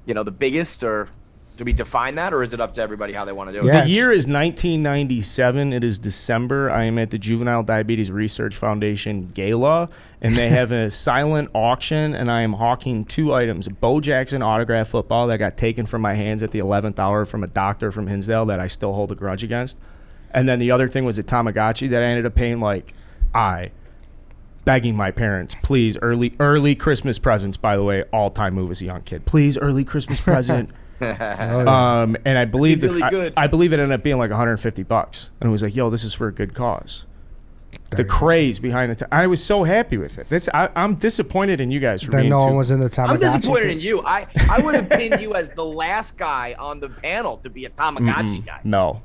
the biggest, or do we define that, or is it up to everybody how they want to do it? Yeah. The year is 1997. It is December. I am at the Juvenile Diabetes Research Foundation Gala, and they have a silent auction, and I am hawking 2 items. A Bo Jackson autograph football that got taken from my hands at the 11th hour from a doctor from Hinsdale that I still hold a grudge against. And then the other thing was a Tamagotchi that I ended up paying begging my parents, please, early Christmas presents, by the way, all-time move as a young kid. Please, early Christmas present. And I believe I believe it ended up being like $150, and it was like, yo, this is for a good cause. The craze behind it. I was so happy with it. I'm disappointed in you guys for That being no too. one was in the Tamagotchi. I'm disappointed in you. I would have pinned you as the last guy on the panel to be a Tamagotchi guy. No,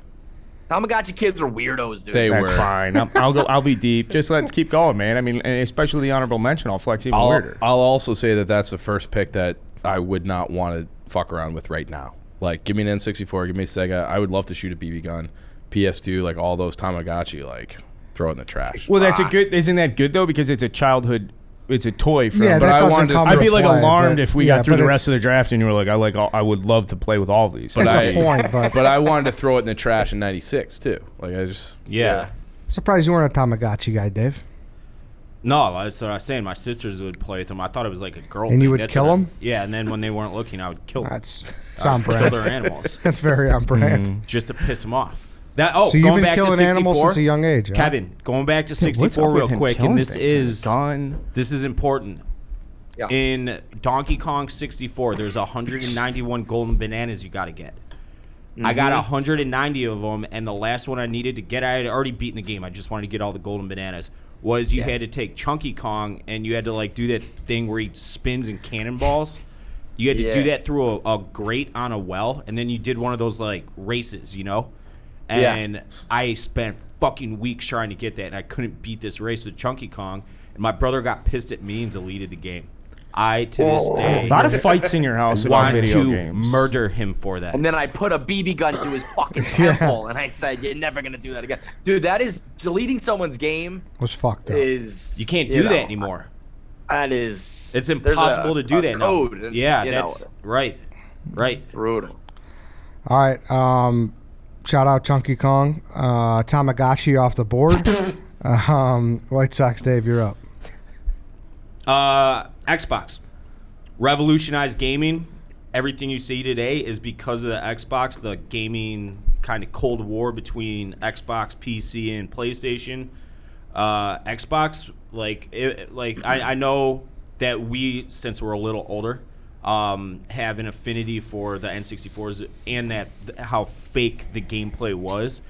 Tamagotchi kids are weirdos, dude. that's fine. I'll be deep. Just let's keep going, man. I mean, and especially the honorable mention. I'll flex even weirder. I'll also say that that's the first pick that I would not want to fuck around with right now. Like, give me an N64, give me a Sega. I would love to shoot a BB gun, PS2, like all those Tamagotchi, like throw it in the trash. Well, that's a good. Isn't that good though? Because it's a childhood. It's a toy. For Yeah, but that I doesn't wanted. come I'd be into like play, alarmed but- if we yeah, got through but the rest of the draft and you were like, I would love to play with all these. That's I- a point, but But I wanted to throw it in the trash in '96 too. Like I just Yeah. I'm surprised you weren't a Tamagotchi guy, Dave. No, that's what I was saying. My sisters would play with them. I thought it was like a girl And thing. you would That's kill what I- them? Yeah, and then when they weren't looking, I would kill them. That's on Kill brand. their animals That's very on brand. just to piss them off. So you've going been back to killing 64, animals since a young age, huh? Kevin, going back to What's up 64 with real him quick, killing and this things? is Gun. this is important. Yeah. In Donkey Kong 64, there's 191 golden bananas you got to get. I got 190 of them, and the last one I needed to get, I had already beaten the game. I just wanted to get all the golden bananas. Was you had to take Chunky Kong, and you had to like do that thing where he spins and cannonballs. You had to do that through a grate on a well, and then you did one of those like races, And I spent fucking weeks trying to get that, and I couldn't beat this race with Chunky Kong. And my brother got pissed at me and deleted the game. I, to this day, A lot of fights in your house about want video to games. murder him for that. And then I put a BB gun to his fucking temple, and I said, "You're never gonna do that again, dude." That is deleting someone's game. Was fucked up. Is You can't do that anymore. That is. It's there's impossible to do a that now. code, and, Yeah, you that's know, right. brutal. All right. Shout out Chunky Kong. Tamagotchi off the board. White Sox Dave, you're up. Xbox revolutionized gaming. Everything you see today is because of the Xbox, the gaming kind of cold war between Xbox, PC, and PlayStation. Xbox, I know that we, since we're a little older, have an affinity for the N64s and that how fake the gameplay was.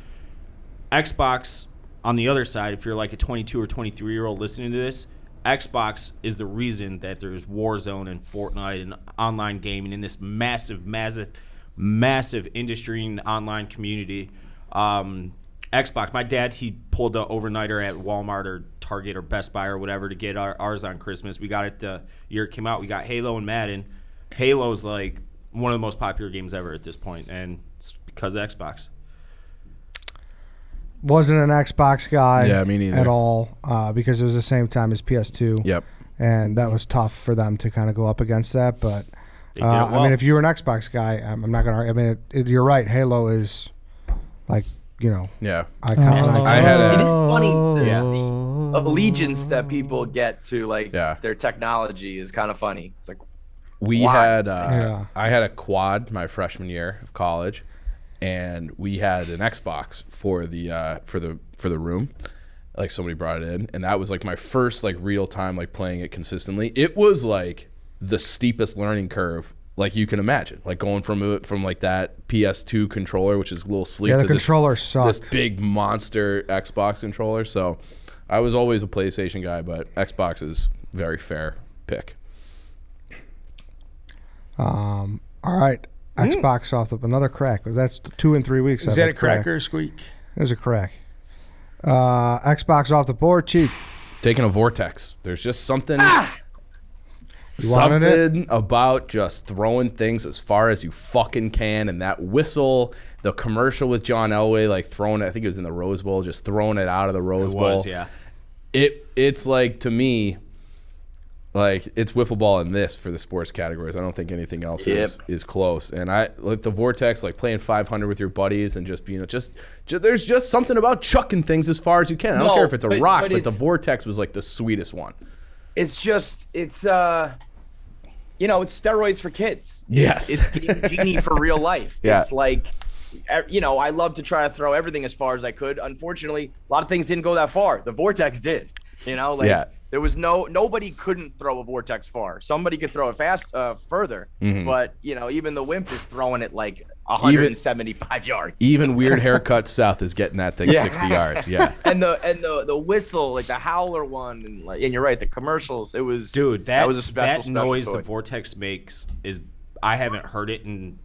Xbox, on the other side, if you're like a 22 or 23-year-old listening to this, Xbox is the reason that there's Warzone and Fortnite and online gaming in this massive industry and online community. Xbox, my dad, he pulled the overnighter at Walmart or Target or Best Buy or whatever to get ours on Christmas. We got it the year it came out. We got Halo and Madden. Halo's like one of the most popular games ever at this point, and it's because of Xbox. Wasn't an Xbox guy Yeah, me neither. at all because it was the same time as PS2. Yep. And that was tough for them to kind of go up against that. But, They did it well. I mean, if you were an Xbox guy, I'm not going to argue. I mean, you're right. Halo is like, Yeah. iconic. I had It is a funny the allegiance that people get to their technology is kind of funny. It's like we Why? had Yeah. I had a quad my freshman year of college, and we had an Xbox for the room. Like somebody brought it in, and that was like my first like real time like playing it consistently. It was like the steepest learning curve like you can imagine, like going from like that PS2 controller, which is a little sleek, Yeah, the to controller this sucked. big monster Xbox controller. So I was always a PlayStation guy, but Xbox is very fair pick. All right. Xbox off the another crack. That's 2 in 3 weeks. Is I've that had a crack or a squeak? It was a crack. Xbox off the board, Chief. Taking a Vortex. There's just something. You wanted it? Something about just throwing things as far as you fucking can, and that whistle, the commercial with John Elway, like throwing it, I think it was in the Rose Bowl, just throwing it out of the Rose Bowl. was, yeah. It's like, to me, like it's wiffle ball in this for the sports categories. I don't think anything else is close. And I like the Vortex, like playing 500 with your buddies and just being there's just something about chucking things as far as you can. I don't care if it's a rock, but the Vortex was like the sweetest one. It's steroids for kids. Yes. It's Genie for real life. Yeah. It's like, I love to try to throw everything as far as I could. Unfortunately, a lot of things didn't go that far. The Vortex did. There was nobody couldn't throw a Vortex far. Somebody could throw it further, but even the wimp is throwing it like 175 yards. Even weird haircut South is getting that thing 60 yards. Yeah. And the whistle, like the howler one, and you're right, the commercials. It was that was a special noise toy. the Vortex makes is I haven't heard it in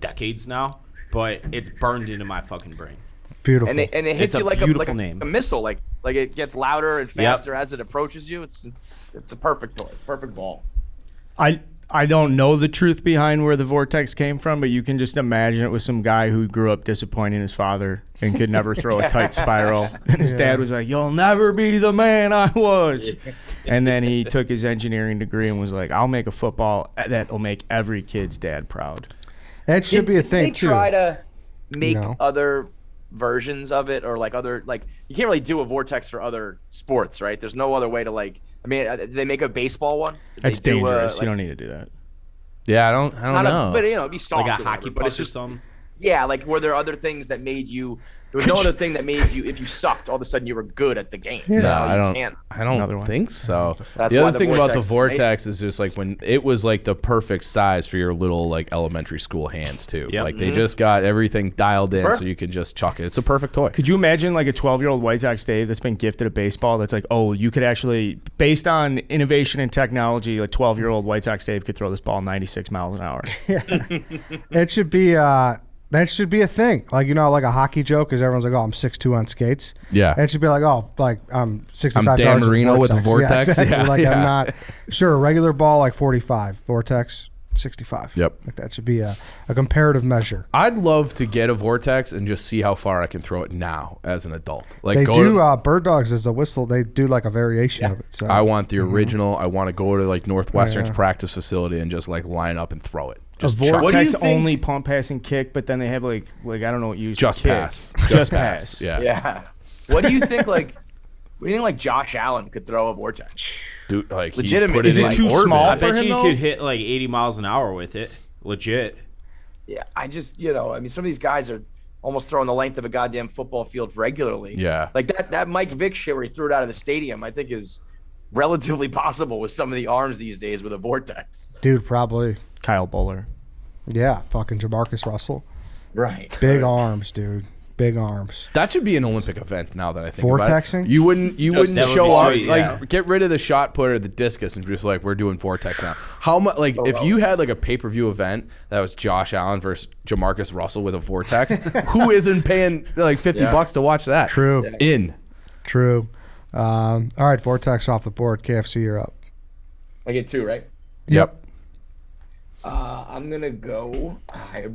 decades now, but it's burned into my fucking brain. Beautiful. And it hits It's you like beautiful a name. missile. Like it gets louder and faster as it approaches you. It's a perfect toy, perfect ball. I don't know the truth behind where the Vortex came from, but you can just imagine it was some guy who grew up disappointing his father and could never throw a tight spiral. And his dad was like, "You'll never be the man I was." And then he took his engineering degree and was like, "I'll make a football that'll make every kid's dad proud." That should be a thing They too. try to make other versions of it, or you can't really do a Vortex for other sports, right? There's no other way to did they make a baseball one? That's dangerous. You don't need to do that. Yeah, I don't know. But it'd be soft, Like a hockey but puck it's or just something. yeah. Like were there other things that made you? There was no other thing that made you. If you sucked, all of a sudden you were good at the game. Yeah. No, I Another don't one. think so. That's The why other the thing about the Vortex Vortex is just like when it was like the perfect size for your little like elementary school hands too. Yep. Like they just got everything dialed in so Perfect. you can just chuck it. It's a perfect toy. Could you imagine like a 12-year-old White Sox Dave that's been gifted a baseball that's like, oh, you could actually, based on innovation and technology, like 12-year-old White Sox Dave could throw this ball 96 miles an hour. It should be that should be a thing. Like like a hockey joke is everyone's like, "Oh, I'm 6'2" on skates." Yeah. It should be like, "Oh, like I'm 65." I'm Dan Marino with the Yeah, Vortex. exactly. Yeah, like yeah. I'm not sure. A regular ball like 45, Vortex 65. Yep. Like that should be a comparative measure. I'd love to get a Vortex and just see how far I can throw it now as an adult. Like They go do to, Bird Dogs as the whistle. They do like a variation of it. So I want the original. I want to go to like Northwestern's practice facility and just like line up and throw it. Just a chuck it. Vortex think- only pump, pass, and kick, but then they have like I don't know what you use. Just for kick. pass. Just pass. Yeah. Yeah. What do you think? What do you think? Like Josh Allen could throw a Vortex? Dude, like he Legitimate. put Is it it in too orbit. small I for bet him, you though? could hit like 80 miles an hour with it. Legit. Yeah. I just some of these guys are almost throwing the length of a goddamn football field regularly. Yeah. Like that Mike Vick shit where he threw it out of the stadium, I think is relatively possible with some of the arms these days with a Vortex. dude, probably. Kyle Bowler. Yeah, fucking Jamarcus Russell. Right. Big arms, dude. Big arms. That should be an Olympic event now that I think Vortexing? about it. You wouldn't that would show be up sweet, like yeah. get rid of the shot put or the discus and just like we're doing Vortex now. How much like if you had like a pay-per-view event that was Josh Allen versus Jamarcus Russell with a Vortex, who isn't paying like $50 to watch that? True. True. All right, Vortex off the board. KFC, you're up. I get two, right? Yep. I'm gonna go.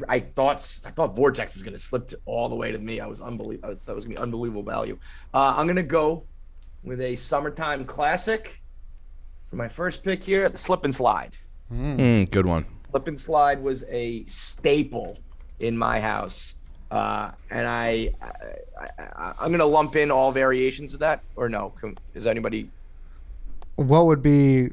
I thought Vortex was gonna slip all the way to me. I was unbelievable. That was gonna be unbelievable value. I'm gonna go with a summertime classic for my first pick here. The slip and slide. Good one. Slip and slide was a staple in my house, and I'm gonna lump in all variations of that. Or no? Is anybody What would be?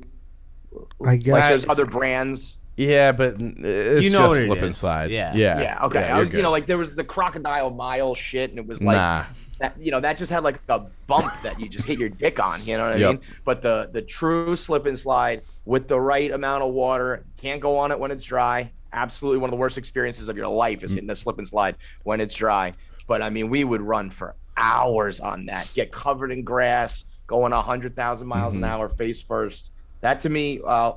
I like? guess There's other brands. Yeah, but it's You know just what it slip and is. slide. Yeah. Yeah. Okay. I you're was, good. like there was the Crocodile Mile shit, and it was like Nah. that. That just had like a bump that you just hit your dick on. You know what I Yep. mean? But the true slip and slide with the right amount of water, can't go on it when it's dry. Absolutely one of the worst experiences of your life is hitting a slip and slide when it's dry. But I mean, we would run for hours on that, get covered in grass, going 100,000 miles an hour face first. That to me, I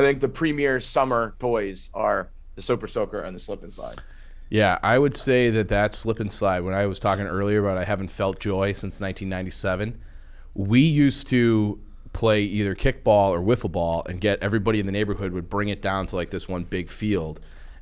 think the premier summer toys are the Super Soaker and the slip and slide. Yeah, I would say that slip and slide, when I was talking earlier about I haven't felt joy since 1997, we used to play either kickball or wiffle ball, and get everybody in the neighborhood would bring it down to like this one big field.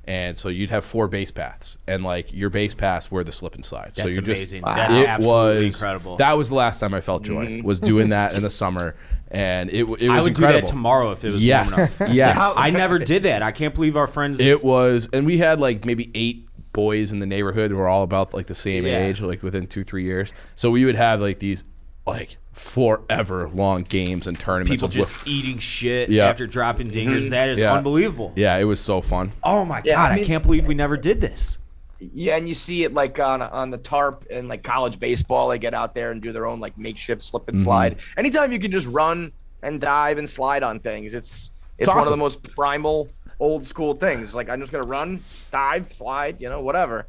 And so you'd have 4 base paths, and like your base paths were the slip and slide. That's so you amazing. Just, That's it absolutely was incredible. That was the last time I felt joy. Was doing that in the summer, and it was I would incredible. do that tomorrow if it was Yes, warm enough. yes. I never did that. I can't believe our friends. It was, and we had like maybe 8 boys in the neighborhood who were all about like the same age, like within 2-3 years. So we would have like these like forever long games and tournaments. People just eating shit Yeah. after dropping dingers. That is unbelievable. Yeah, it was so fun. Oh my Yeah, God, I mean- I can't believe we never did this. Yeah, and you see it like on the tarp and like college baseball. They get out there and do their own like makeshift slip and slide. Anytime you can just run and dive and slide on things, it's one of awesome. the most primal old school things. Like I'm just gonna run, dive, slide, whatever.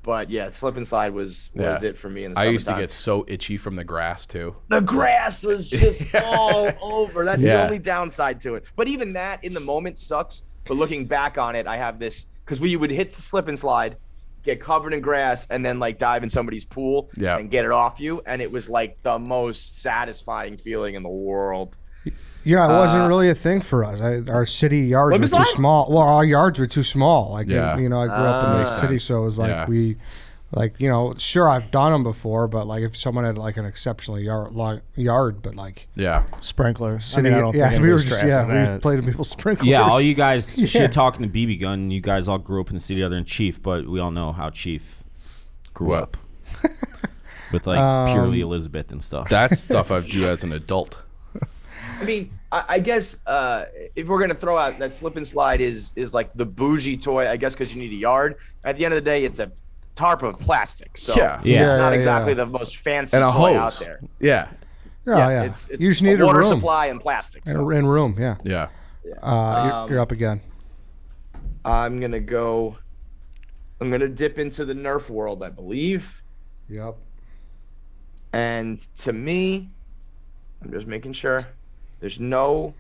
But yeah, slip and slide was it for me in the I summertime. used to get so itchy from the grass too. The grass was just all over. That's the Yeah. only downside to it. But even that in the moment sucks. But looking back on it, I have this because we would hit the slip and slide, get covered in grass, and then like dive in somebody's pool and get it off you. And it was like the most satisfying feeling in the world. It wasn't really a thing for us. Our city yards were too small. Well, our yards were too small. Like, I grew up in the city, so it was like, sure, I've done them before, but like if someone had like an exceptionally yard, but like Sprinkler. city, I don't think we were anybody's just drafting we that. played in people's sprinklers. Yeah, all you guys Yeah. shit talking the BB gun. You guys all grew up in the city other than Chief, but we all know how Chief grew What? up with like purely Elizabeth and stuff. That's stuff I've do as an adult. I mean, I guess if we're gonna throw out that slip and slide is like the bougie toy, I guess, because you need a yard. At the end of the day, it's a tarp of plastic, so Yeah. it's not Yeah, exactly yeah. the most fancy And a toy hose. out there. Yeah. Yeah. It's You just need a water room. supply and plastic. In So. room, yeah. Yeah. You're up again. I'm gonna dip into the Nerf world, I believe. Yep. And to me, I'm just making sure there's no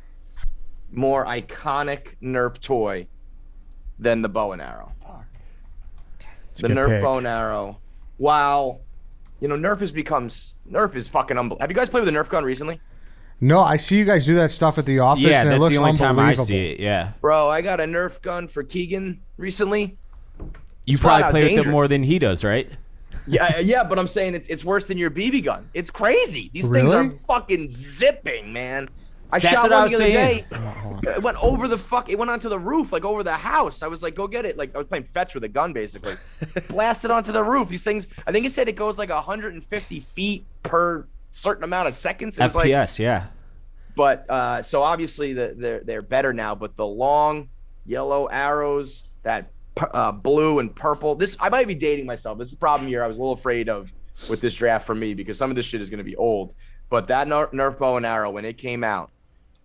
more iconic Nerf toy than the bow and arrow. The good Nerf pick. bow and arrow. Wow. Nerf is fucking unbelievable. Have you guys played with a Nerf gun recently? No, I see you guys do that stuff at the office, Yeah, and it that's looks the only time I unbelievable. see it. Yeah, Bro, I got a Nerf gun for Keegan recently. you It's flat probably out play with dangerous. them more than he does, right? Yeah, but I'm saying it's worse than your BB gun. It's crazy. These things are Really? fucking zipping, man. I That's shot what I one was the other saying. day. It went over it went onto the roof, like over the house. I was like, go get it. Like I was playing fetch with a gun, basically. Blasted onto the roof. These things, I think it said it goes like 150 feet per certain amount of seconds. It was like, FPS, yeah. but so obviously they're better now. But the long yellow arrows, that blue and purple. I might be dating myself. This is the problem here. I was a little afraid of with this draft for me because some of this shit is going to be old. But that Nerf bow and arrow, when it came out,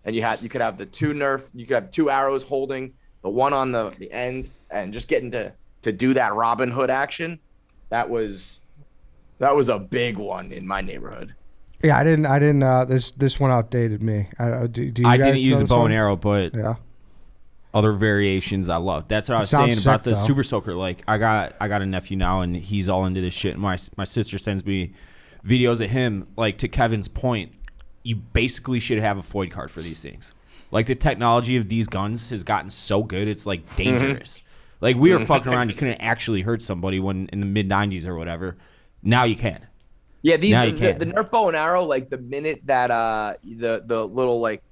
and you could have the you could have 2 arrows holding the one on the end, and just getting to do that Robin Hood action. That was a big one in my neighborhood. Yeah, I didn't. This one outdated me. Do you I guys didn't use know the this bow one? and arrow, but Yeah. other variations I love. That's what I was Sounds saying about sick, the though. Super Soaker. Like I got a nephew now, and he's all into this shit. And my sister sends me videos of him. Like to Kevin's point, you basically should have a FOID card for these things. Like the technology of these guns has gotten so good, it's like dangerous. Like we were fucking around, you couldn't actually hurt somebody when in the mid '90s or whatever. Now you can. Yeah, Now you the can. Nerf bow and arrow, like the minute that the little like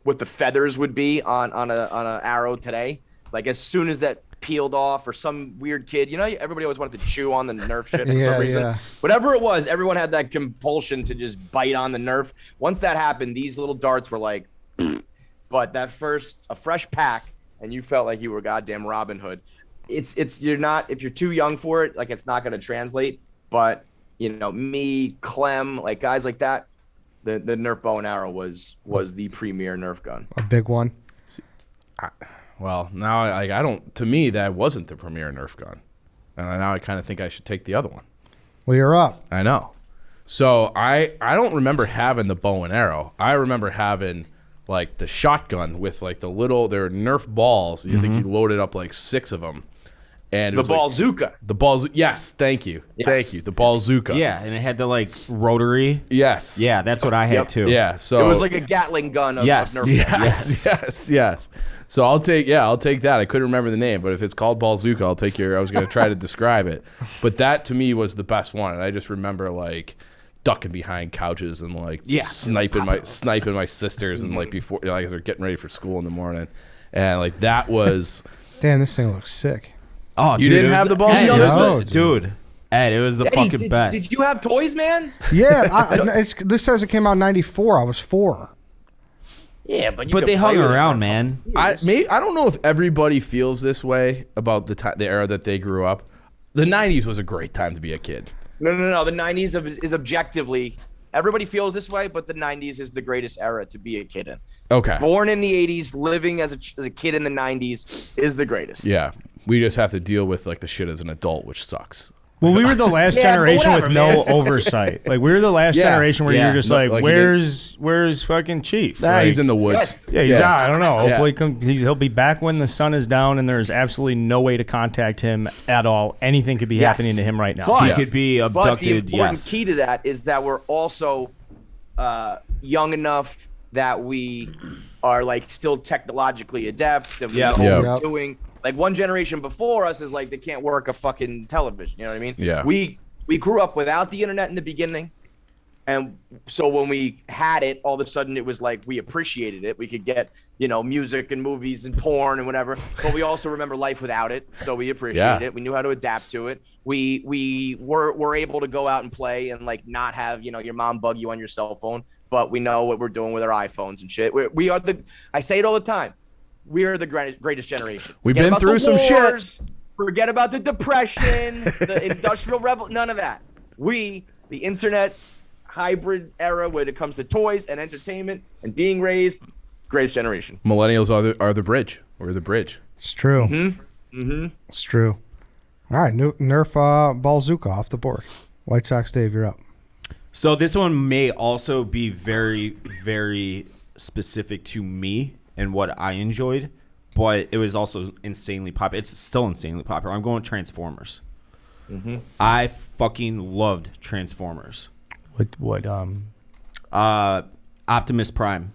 what the feathers would be on a arrow today, like as soon as that peeled off, or some weird kid, everybody always wanted to chew on the Nerf shit for some reason. Yeah. Whatever it was, everyone had that compulsion to just bite on the Nerf. Once that happened, these little darts were like, but a fresh pack, and you felt like you were goddamn Robin Hood. You're not, if you're too young for it, like it's not going to translate. But me, Clem, like guys like that, the Nerf bow and arrow was the premier Nerf gun. A big one. Well, now I don't. To me, that wasn't the premier Nerf gun, and now I kind of think I should take the other one. Well, you're up. I know. So I don't remember having the bow and arrow. I remember having like the shotgun with like they're Nerf balls. You think you loaded up like 6 of them, And it The was like, Ballzooka. the balls. Yes, thank you, thank you. The Ballzooka. Yeah, and it had the like rotary. Yes. Yeah, that's what I had Yep. too. Yeah. So It was like a Gatling gun of Yes. Nerf guns. Yes. So I'll take that. I couldn't remember the name, but if it's called Ballzooka, I'll take your. I was going to try to describe it, but that to me was the best one, and I just remember like ducking behind couches and like sniping my sisters and like before like they're getting ready for school in the morning, and like that was. Damn, this thing looks sick. Oh, You dude, didn't it was- have the balls? Ed, No, it was no, dude. Ed, it was the Eddie, fucking best. Did you have toys, man? Yeah, this says it came out in '94. I was 4. Yeah, but But they hung around, man. I don't know if everybody feels this way about the era that they grew up. The '90s was a great time to be a kid. No. The 90s is objectively, everybody feels this way, but the 90s is the greatest era to be a kid in. Okay. Born in the 80s, living as a kid in the 90s is the greatest. Yeah. We just have to deal with like the shit as an adult, which sucks. Well, we were the last Yeah, but generation whatever, with no man. oversight. Like we were the last Yeah. generation where Yeah. you're just No, like, like, where's fucking Chief? Nah, Like, he's in the woods. Yes. Yeah, he's out. I don't know. Yeah. Hopefully, he'll be back when the sun is down, and there's absolutely no way to contact him at all. Anything could be Yes. happening to him right now. But- He could be But the abducted. important Yes. key to that is that we're also young enough that we are like still technologically adept and we Yeah. know Yeah. what we're Yep. doing. Like one generation before us is like they can't work a fucking television. You know what I mean? Yeah. We grew up without the internet in the beginning. And so when we had it, all of a sudden it was like we appreciated it. We could get, music and movies and porn and whatever. But we also remember life without it. So we appreciated Yeah. it. We knew how to adapt to it. We were able to go out and play and like not have, your mom bug you on your cell phone. But we know what we're doing with our iPhones and shit. We are I say it all the time. We are the greatest generation. We've Forget been about through the some shit. wars, Forget about the Depression, the Industrial Revolution, none of that. The internet hybrid era when it comes to toys and entertainment and being raised, greatest generation. Millennials are the bridge. We're the bridge. It's true. It's true. All right, Nerf Ballzooka off the board. White Sox Dave, you're up. So this one may also be very, very specific to me and what I enjoyed, but it was also insanely popular. It's still insanely popular. I'm going with Transformers. I fucking loved Transformers. What Optimus Prime.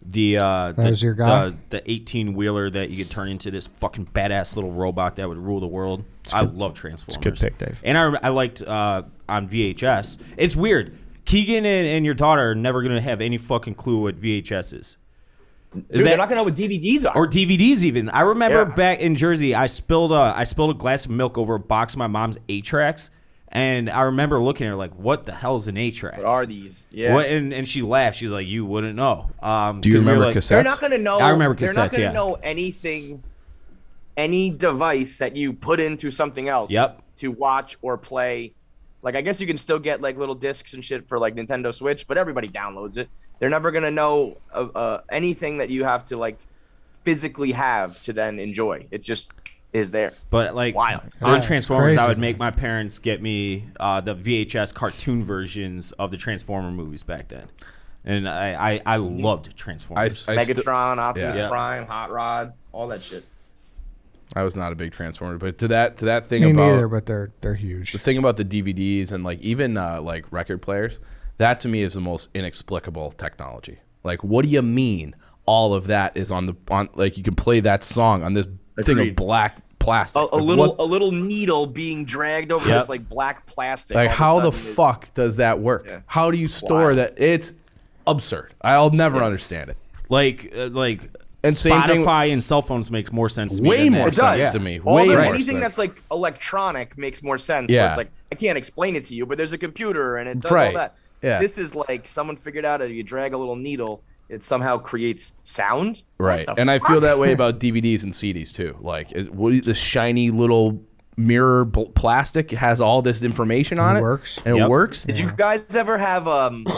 The was your guy? the 18-wheeler that you could turn into this fucking badass little robot that would rule the world. I love Transformers. good pick, Dave. And I liked on VHS. It's weird. Keegan and your daughter are never gonna have any fucking clue what VHS is. Dude, they're not gonna know what DVDs are. Or DVDs even. I remember Yeah. back in Jersey, I spilled a glass of milk over a box of my mom's 8-tracks, and I remember looking at her like, "What the hell is an 8-track?" What are these? Yeah. What? And she laughed. She's like, "You wouldn't know." Do you 'cause we were remember like, cassettes? They're not gonna know. I remember They're not cassettes, gonna yeah. know anything, any device that you put into something else. Yep. To watch or play. Like I guess you can still get like little discs and shit for like Nintendo Switch, but everybody downloads it. They're never gonna know anything that you have to like physically have to then enjoy. It just is there. But like Wild. on Transformers, Crazy. I would make my parents get me the VHS cartoon versions of the Transformer movies back then, and I loved Transformers. Megatron, Optimus Yeah. Prime, Hot Rod, all that shit. I was not a big Transformer, but to that thing Me about neither, but they're huge. the thing about the DVDs and like even like record players, that to me is the most inexplicable technology. Like, what do you mean all of that is on like you can play that song on this thing of Agreed. black plastic? A Like, little what- a little needle being dragged over Yep. this like black plastic. like all of a how the sudden it- fuck does that work? Yeah. How do you store Wild. that? It's absurd. I'll never understand it. like And same thing- Spotify and cell phones makes more sense to me. Way than more that. It does. sense to me. All Way the- more anything sense. that's like electronic makes more sense. Yeah. Where it's like I can't explain it to you, but there's a computer and it does Right. all that. Yeah. This is like someone figured out that you drag a little needle, it somehow creates sound. Right. What the And I feel fuck? that way about DVDs and CDs too. Like the shiny little mirror plastic has all this information on It it. works. And it Yep. works. Did you guys ever have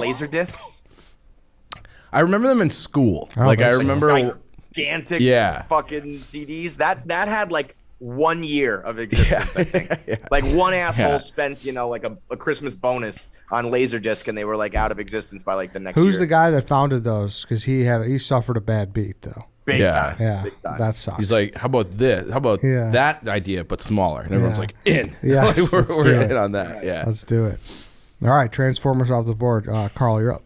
laser discs? I remember them in school. don't Like I think so. remember Gigantic Yeah. fucking CDs. That had like 1 year of existence, I think. Like one asshole Yeah. spent, like a Christmas bonus on Laserdisc and they were like out of existence by like the next year. Who's the guy that founded those? Because he suffered a bad beat though. Big Yeah. time. Yeah, Big time. that sucks. He's like, how about this? How about Yeah. that idea, but smaller? And everyone's Yeah. like, in. Yes, Like, let's do we're it. in on that. Yeah. Let's do it. All right, Transformers off the board. Carl, you're up.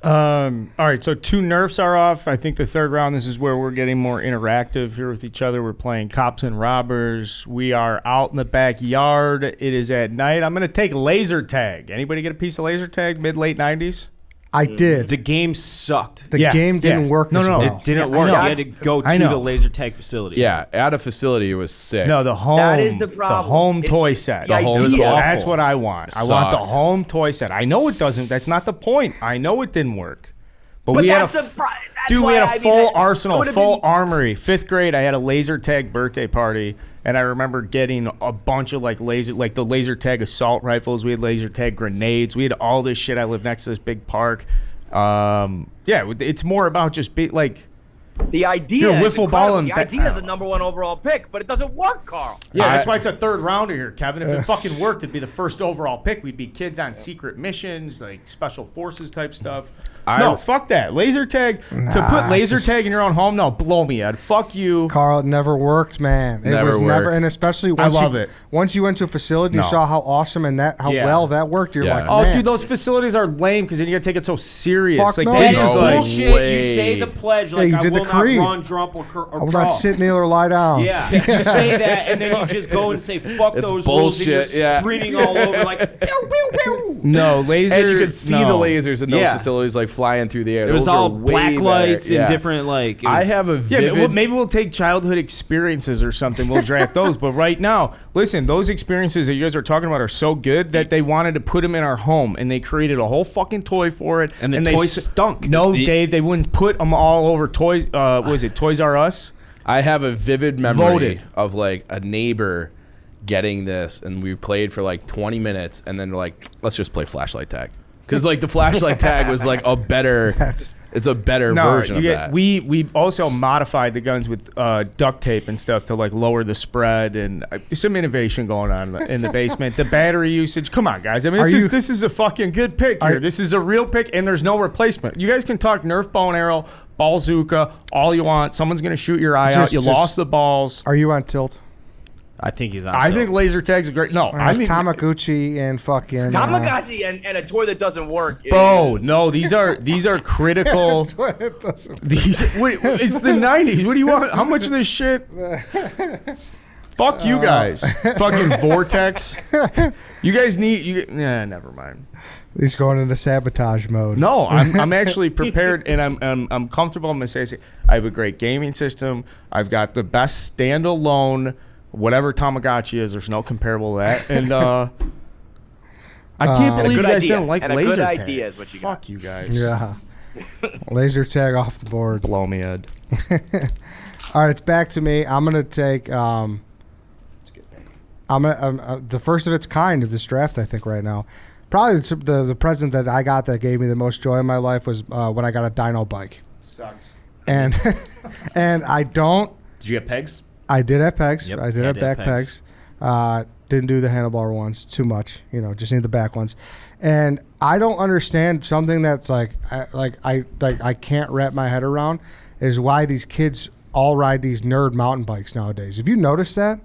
All right, so 2 Nerfs are off. I think the third round, this is where we're getting more interactive here with each other. We're playing cops and robbers. We are out in the backyard. It is at night. I'm going to take laser tag. Anybody get a piece of laser tag mid-late 90s? I did. The game sucked. The Yeah, game didn't yeah. work No, as no, well. It didn't Yeah, I work. You know. had to go I to know. the laser tag facility. Yeah. At a facility, it was sick. No, the home. That is the problem. The home It's toy set. the home idea. toy. That's what I want. I want the Sucked. home toy set. I know it doesn't. That's not the point. I know it didn't work. But But we had that's a the pro- that's dude. We why had a I mean, full that arsenal, would've full been- armory. 5th grade, I had a laser tag birthday party, and I remember getting a bunch of like the laser tag assault rifles. We had laser tag grenades. We had all this shit. I lived next to this big park. Yeah, it's more about just like. The idea. Here, is wiffle ball incredible. and the ba- idea is a #1 overall pick, but it doesn't work, Carl. Yeah, that's I- why it's a third rounder here, Kevin. If it fucking worked, it'd be the first overall pick. We'd be kids on secret missions, like special forces type stuff. No, fuck that. Laser tag. To put laser tag in your own home, no, blow me, Ed. Fuck you. Carl, it never worked, man. It Never was never, worked. and especially once love you, it. Once you went to a facility, you No. saw how awesome and how Yeah. well that worked. You're Yeah. like, Oh, man. dude, those facilities are lame because then you gotta take it so serious. Fuck like no. this No is like bullshit. way. You say the pledge like you I did the will not creed. run, jump, or I will crawl. not sit, kneel, or lie down. Yeah, you say that, and then you just go and say "fuck It's those rules," and bullshit, you're yeah. screaming all over like "pew pew pew." no laser. And you could see no. the lasers in those Yeah. facilities like flying through the air. It was Those are all way black better. lights Yeah. and different like. It was, I have a Yeah, vivid. maybe we'll take childhood experiences or something. We'll draft those. But right now, listen, those experiences that you guys are talking about are so good that they wanted to put them in our home, and they created a whole fucking toy for it. And the they toys stunk. No, Dave, they wouldn't put them all over toys. Was it Toys R Us? I have a vivid memory Loaded. of like a neighbor getting this, and we played for like 20 minutes, and then we're like, let's just play flashlight tag. Because like the flashlight tag was like a better, it's a better version of that. We also modified the guns with duct tape and stuff to like lower the spread, and some innovation going on in the basement. The battery usage. Come on, guys. I mean, this is a fucking good pick here. This is a real pick, and there's no replacement. You guys can talk Nerf bow and arrow, bazooka, all you want. Someone's gonna shoot your eye out. You lost the balls. Are you on tilt? I think he's on. I think laser tag's a great. No, I mean Tamagotchi and fucking Tamagotchi and a toy that doesn't work. Bro, no, these are critical. it doesn't. It's the 90s. What do you want? How much of this shit? Fuck you guys. Fucking Vortex. You guys need. Never mind. He's going into sabotage mode. No, I'm actually prepared, and I'm comfortable. I'm gonna say I have a great gaming system. I've got the best standalone. Whatever Tamagotchi is, there's no comparable to that. And I can't believe you guys didn't like and a laser good tag. idea is what you got. Fuck you guys. Yeah. Laser tag off the board. Blow me, Ed. All right, it's back to me. I'm gonna take. I'm gonna the first of its kind of this draft. I think right now, probably the present that I got that gave me the most joy in my life was when I got a dyno bike. Sucks. And and I don't. Did you get pegs? I did have pegs. Yep, I did have back pegs. Didn't do the handlebar ones too much. Just need the back ones. And I don't understand something that's I can't wrap my head around is why these kids all ride these nerd mountain bikes nowadays. Have you noticed that?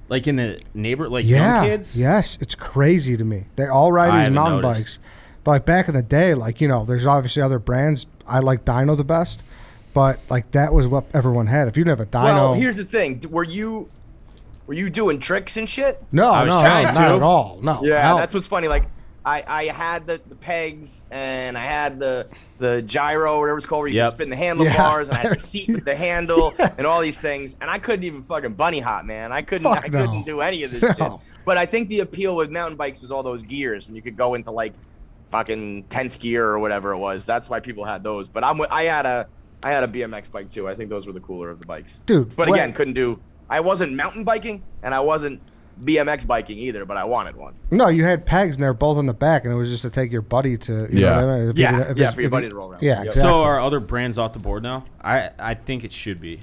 Like in the neighbor, like Yeah. young kids? Yes, it's crazy to me. They all ride I these haven't mountain noticed. bikes. But like back in the day, there's obviously other brands. I like Dyno the best. But that was what everyone had. If you didn't have a dyno, Well, here's the thing. Were you doing tricks and shit? no, I was trying not to. at all. No, Yeah, hell. that's what's funny. Like I had the pegs and I had the gyro, whatever it's called, where you Yep. can spin the handlebars, and I had the seat with the handle and all these things. And I couldn't even fucking bunny hop, man. I couldn't Fuck no. couldn't do any of this shit. But I think the appeal with mountain bikes was all those gears, and you could go into like fucking 10th gear or whatever it was. That's why people had those. But I had a BMX bike too. I think those were the cooler of the bikes. Dude, But wait. again, couldn't do. I wasn't mountain biking and I wasn't BMX biking either, but I wanted one. No, you had pegs and they're both in the back, and it was just to take your buddy to. You Yeah. know what I mean? If Yeah, you- yeah, it's- for your if buddy you- to roll around. Yeah, Yep. exactly. So are other brands off the board now? I think it should be.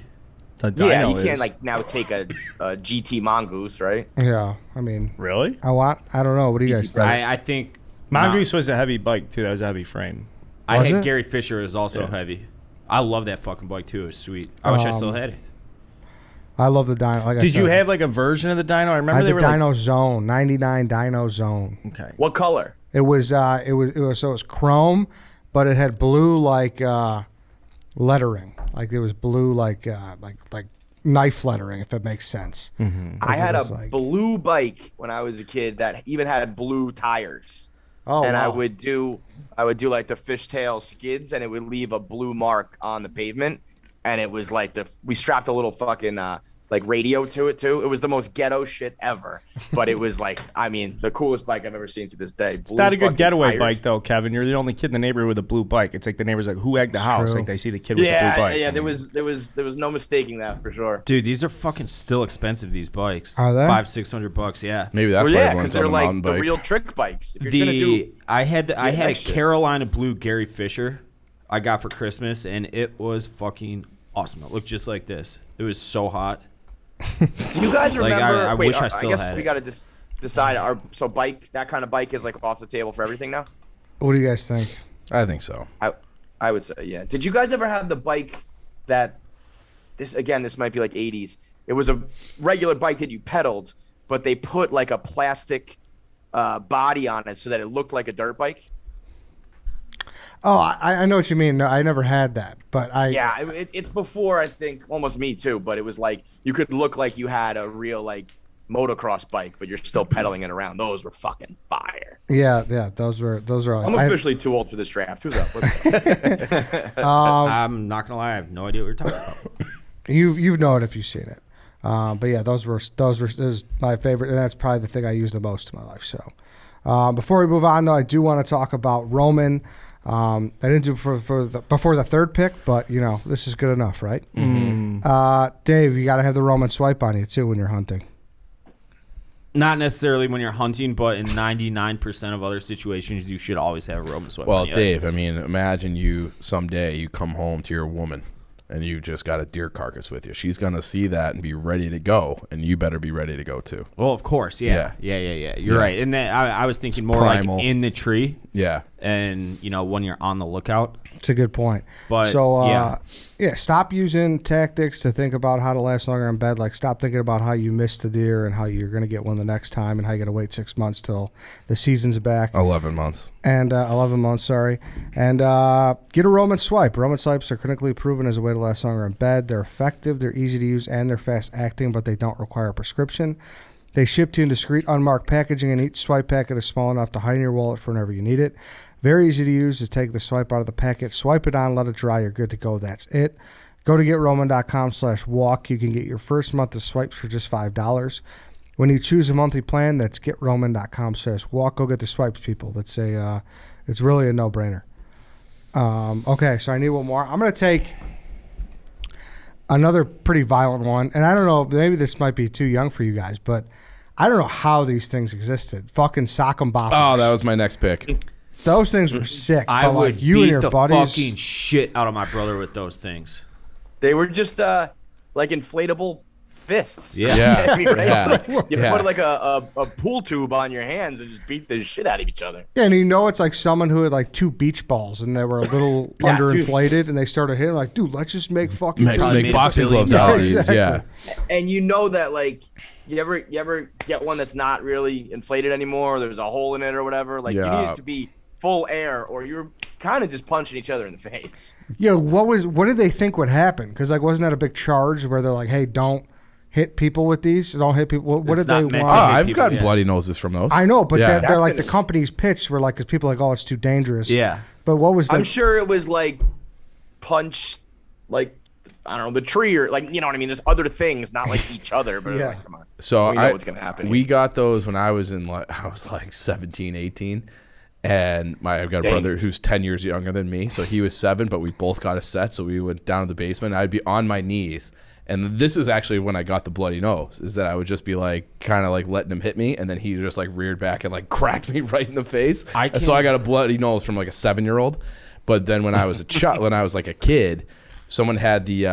Yeah, you can't like now take a GT Mongoose, right? Yeah, I mean, Really? I don't know. What do you guys think? I think Mongoose was a heavy bike too. That was a heavy frame. I Was think it? Gary Fisher is also heavy. I love that fucking bike too. It was sweet. I wish I still had it. I love the dyno. Like Did you have like a version of the dyno? I remember I had they the were dyno zone, 99 dyno zone. okay. What color? It was so it was chrome, but it had blue like lettering. Like it was blue like knife lettering, if it makes sense. I had a like- blue bike when I was a kid that even had blue tires. Oh, And wow. I would do like the fishtail skids, and it would leave a blue mark on the pavement. And it was like we strapped a little fucking like radio to it too. It was the most ghetto shit ever, but it was like, I mean, the coolest bike I've ever seen to this day. It's not a good getaway bike though, Kevin. You're the only kid in the neighborhood with a blue bike. It's like the neighbors like, who egged the house? true. Like they see the kid with the blue bike. Yeah, there was no mistaking that for sure. Dude, these are fucking still expensive. These bikes Are they? $500-600. Yeah. Maybe that's Well, why yeah, everyone's because on they're a like mountain the bike. real trick bikes. If you're gonna do, I had a that shit. Carolina blue Gary Fisher I got for Christmas, and it was fucking awesome. It looked just like this. It was so hot. do you guys Like, remember? I wait, wish I still guess had we it. got to decide. Bike, that kind of bike is like off the table for everything now. What do you guys think? I think so. I would say, yeah. Did you guys ever have the bike that this might be like 80s. It was a regular bike that you pedaled, but they put like a plastic body on it so that it looked like a dirt bike. Oh, I know what you mean. No, I never had that, but It's before, I think, almost me too, but it was like you could look like you had a real like motocross bike, but you're still pedaling it around. Those were fucking fire. Yeah, those are. I'm officially too old for this draft. Who's up? What's up? I'm not gonna lie, I have no idea what you're talking about. You know it if you've seen it. But yeah, those were my favorite, and that's probably the thing I used the most in my life. So before we move on, though, I do want to talk about Roman. I didn't do before the third pick, but you know this is good enough, right? Dave, you got to have the Roman swipe on you too when you're hunting. Not necessarily when you're hunting, but in 99% of other situations, you should always have a Roman swipe. Well, on you. Dave, I mean, imagine someday you come home to your woman and you just got a deer carcass with you. She's going to see that and be ready to go, and you better be ready to go too. Well, of course, yeah. You're right. And then I was thinking more primal. like in the tree, Yeah. and when you're on the lookout. It's a good point. But, so yeah. Stop using tactics to think about how to last longer in bed. Like stop thinking about how you missed the deer and how you're going to get one the next time and how you got to wait 6 months till the season's back. 11 months. And 11 months, sorry. And get a Roman swipe. Roman swipes are clinically proven as a way to last longer in bed. They're effective, they're easy to use, and they're fast acting, but they don't require a prescription. They ship to you in discreet, unmarked packaging, and each swipe packet is small enough to hide in your wallet for whenever you need it. Very easy to use. Just take the swipe out of the packet, swipe it on, let it dry. You're good to go. That's it. Go to GetRoman.com/walk. You can get your first month of swipes for just $5. When you choose a monthly plan, that's GetRoman.com/walk. Go get the swipes, people. That's it's really a no-brainer. Okay, so I need one more. I'm going to take another pretty violent one, and I don't know, maybe this might be too young for you guys, but I don't know how these things existed. Fucking sock 'em boppers. Oh, that was my next pick. Those things were sick. I but would like you beat and your the buddies. fucking shit out of my brother with those things. They were just like inflatable fists. Yeah. I mean, right? Yeah. It's like you Yeah. put like a pool tube on your hands and just beat the shit out of each other. Yeah, and it's like someone who had like two beach balls and they were a little Yeah, underinflated and they started hitting like, dude, let's just make fucking. Make Probably made boxing $1 billion. gloves out of Yeah, these. Yeah. exactly. And you know that like you ever get one that's not really inflated anymore, or there's a hole in it or whatever. Like you Yeah. need it to be full air, or you're kind of just punching each other in the face. Yeah, what did they think would happen? Because like, wasn't that a big charge where they're like, hey, don't hit people with these. Don't hit people. What It's did they not meant want? to Oh, hit I've people, gotten yeah. bloody noses from those. I know, but Yeah. they're like the company's pitch were like, because people are like, oh, it's too dangerous. Yeah. But what was the? I'm sure it was like punch, like I don't know, the tree or like you know what I mean. There's other things, not like each other. But Yeah. like, come on. So We know what's gonna happen We here. got those when I was like 17, 18. And I've got a Dang. brother who's 10 years younger than me. So he was 7, but we both got a set. So we went down to the basement. I'd be on my knees. And this is actually when I got the bloody nose, is that I would just be like, kind of like letting him hit me. And then he just like reared back and like cracked me right in the face. And so I got a bloody nose from like a 7-year-old. But then when I was a child, when I was like a kid, someone had the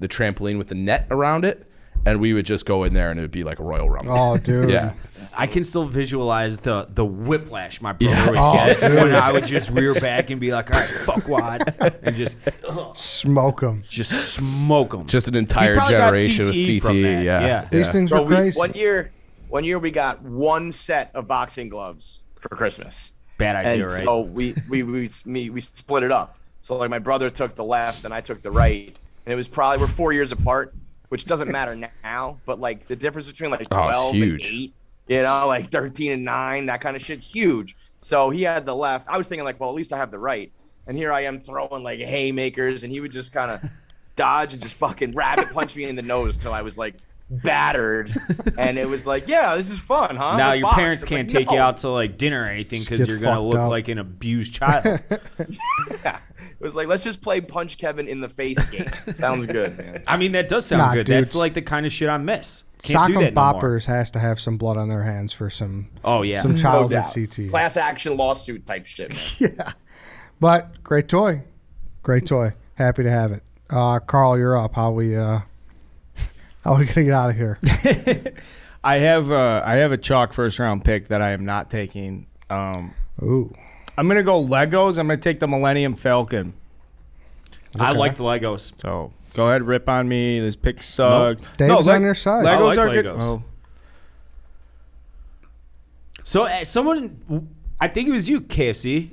trampoline with the net around it. and we would just go in there and it would be like a Royal Rumble. Oh, dude. Yeah. I can still visualize the whiplash my brother Yeah. would Oh, get dude. when I would just rear back and be like, all right, fuck wad, and just Smoke them. smoke him. Just an entire probably got generation of CTE from CTE. that. Yeah. Yeah. These things Bro, were crazy. One year we got one set of boxing gloves for Christmas. Bad idea, And right? so we split it up. So like my brother took the left and I took the right, and it was probably we're 4 years apart, which doesn't matter now. But like the difference between like Oh, it's 12 and huge. 8, you know, like 13 and 9, that kind of shit's huge. So he had the left. I was thinking like, well, at least I have the right. And here I am throwing like haymakers, and he would just kind of dodge and just fucking rabbit punch me in the nose till I was like battered. And it was like, yeah, this is fun, huh? now Let's your box. parents It's can't like, take you no. out to like dinner or anything Just because get you're gonna fucked look up. like an abused child. Yeah. It was like, let's just play Punch Kevin in the face game. Sounds good, man. I mean, that does sound Nah, good. dude. That's like the kind of shit I miss. Can't do Sock'em that no more. Boppers has to have some blood on their hands for some Oh yeah. some No childhood doubt. CT. Class action lawsuit type shit, man. But great toy. Great toy. Happy to have it. Carl, you're up. How we gonna get out of here? I have a chalk first round pick that I am not taking. Ooh. I'm gonna go Legos. I'm gonna take the Millennium Falcon. I like the Legos. So go ahead, rip on me. This pick sucks. Dave's on your side. I Legos like are good. Legos. Oh. So someone, I think it was you, KFC.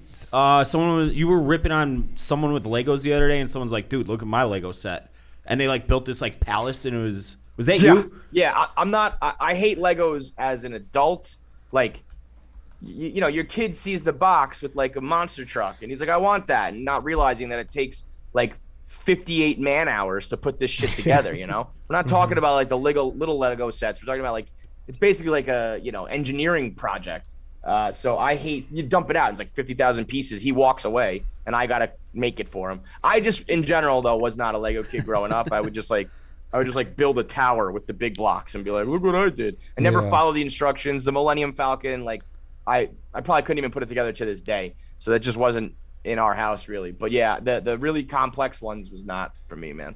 You were ripping on someone with Legos the other day, and someone's like, "Dude, look at my Lego set," and they like built this like palace, and it was that you? Yeah. I'm not. I hate Legos as an adult. Like, you know, your kid sees the box with like a monster truck, and he's like, I want that, and not realizing that it takes like 58 man hours to put this shit together. You know, we're not talking about like the little Lego sets. We're talking about like it's basically like a engineering project. So I hate you dump it out. It's like 50,000 pieces. He walks away, and I gotta make it for him. I just, in general, though, was not a Lego kid growing up. I would just build a tower with the big blocks and be like, look what I did. I never follow the instructions. The Millennium Falcon, like I probably couldn't even put it together to this day. So that just wasn't in our house really. But yeah, the really complex ones was not for me, man.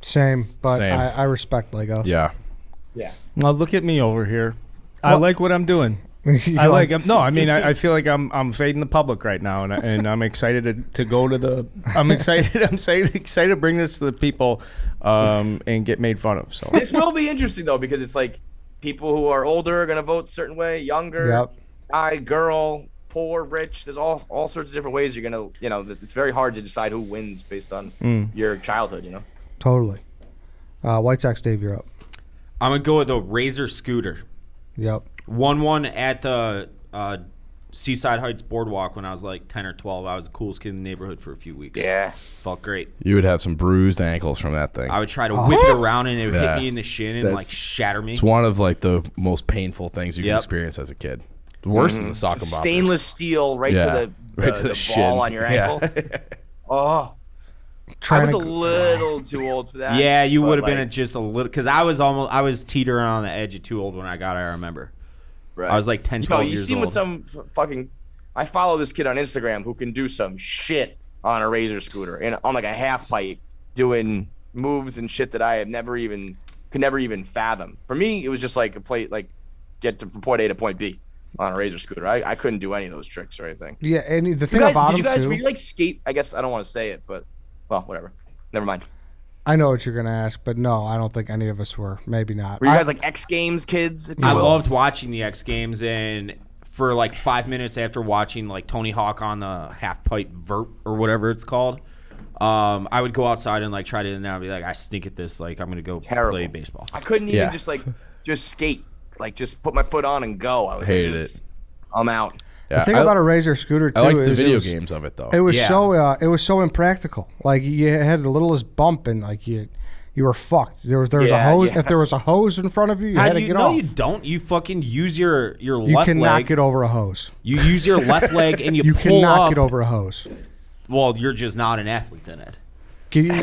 Same, but Same. I respect Legos. Yeah. Yeah. Now look at me over here. I Well- like what I'm doing. I like. No, I mean, I feel like I'm fading the public right now, and I'm excited to go to the. I'm excited. I'm excited to bring this to the people, and get made fun of. So This will be interesting though, because it's like people who are older are gonna vote a certain way, younger, Yep. guy, girl, poor, rich. There's all sorts of different ways you're gonna, it's very hard to decide who wins based on your childhood, Totally. White Sox Dave, you're up. I'm gonna go with a Razor scooter. Yep. Won one at the Seaside Heights Boardwalk when I was like 10 or 12. I was the coolest kid in the neighborhood for a few weeks. Yeah. Felt great. You would have some bruised ankles from that thing. I would try to whip it around, and it would Yeah. hit me in the shin and That's- like shatter me. It's one of like the most painful things you can Yep. experience as a kid. Worse than the sock and boppers. Stainless steel right Yeah. to the, Right to the the shin. ball on your Yeah. ankle. Oh, I Trying was to a little too old for that. Yeah, you but, would have been like, just a little, because I was teetering on the edge of too old when I got it, I remember. right. I was like 10, 12 you years see old. with some fucking. I follow this kid on Instagram who can do some shit on a Razor scooter and on like a half pipe, doing moves and shit that I have could never even fathom. For me, it was just like a plate, like get from point A to point B on a Razor scooter. I couldn't do any of those tricks or anything. Yeah, and the thing Did about you them guys too. were you like skate? I guess I don't want to say it, but well, whatever. Never mind. I know what you're gonna ask, but no, I don't think any of us were. Maybe not. Were you guys like X Games kids? if you I will? loved watching the X Games, and for like 5 minutes after watching like Tony Hawk on the half pipe vert or whatever it's called, I would go outside and like try to now be like, I stink at this, like I'm gonna go Terrible. play baseball. I couldn't even Yeah. just skate, like just put my foot on and go. I was Hated like, I'm out. Yeah, the thing I- about a Razor scooter too I liked the is video it was, games of it though. It was Yeah. it was so impractical. Like you had the littlest bump and like you were fucked. There was a Yeah, hose. yeah. If there was a hose in front of you, you How had do to you get no, off. you don't. You fucking use your You left cannot leg. get over a hose. You use your left leg and you, You pull cannot up. get over a hose. Well, you're just not an athlete then, Ed. Can you,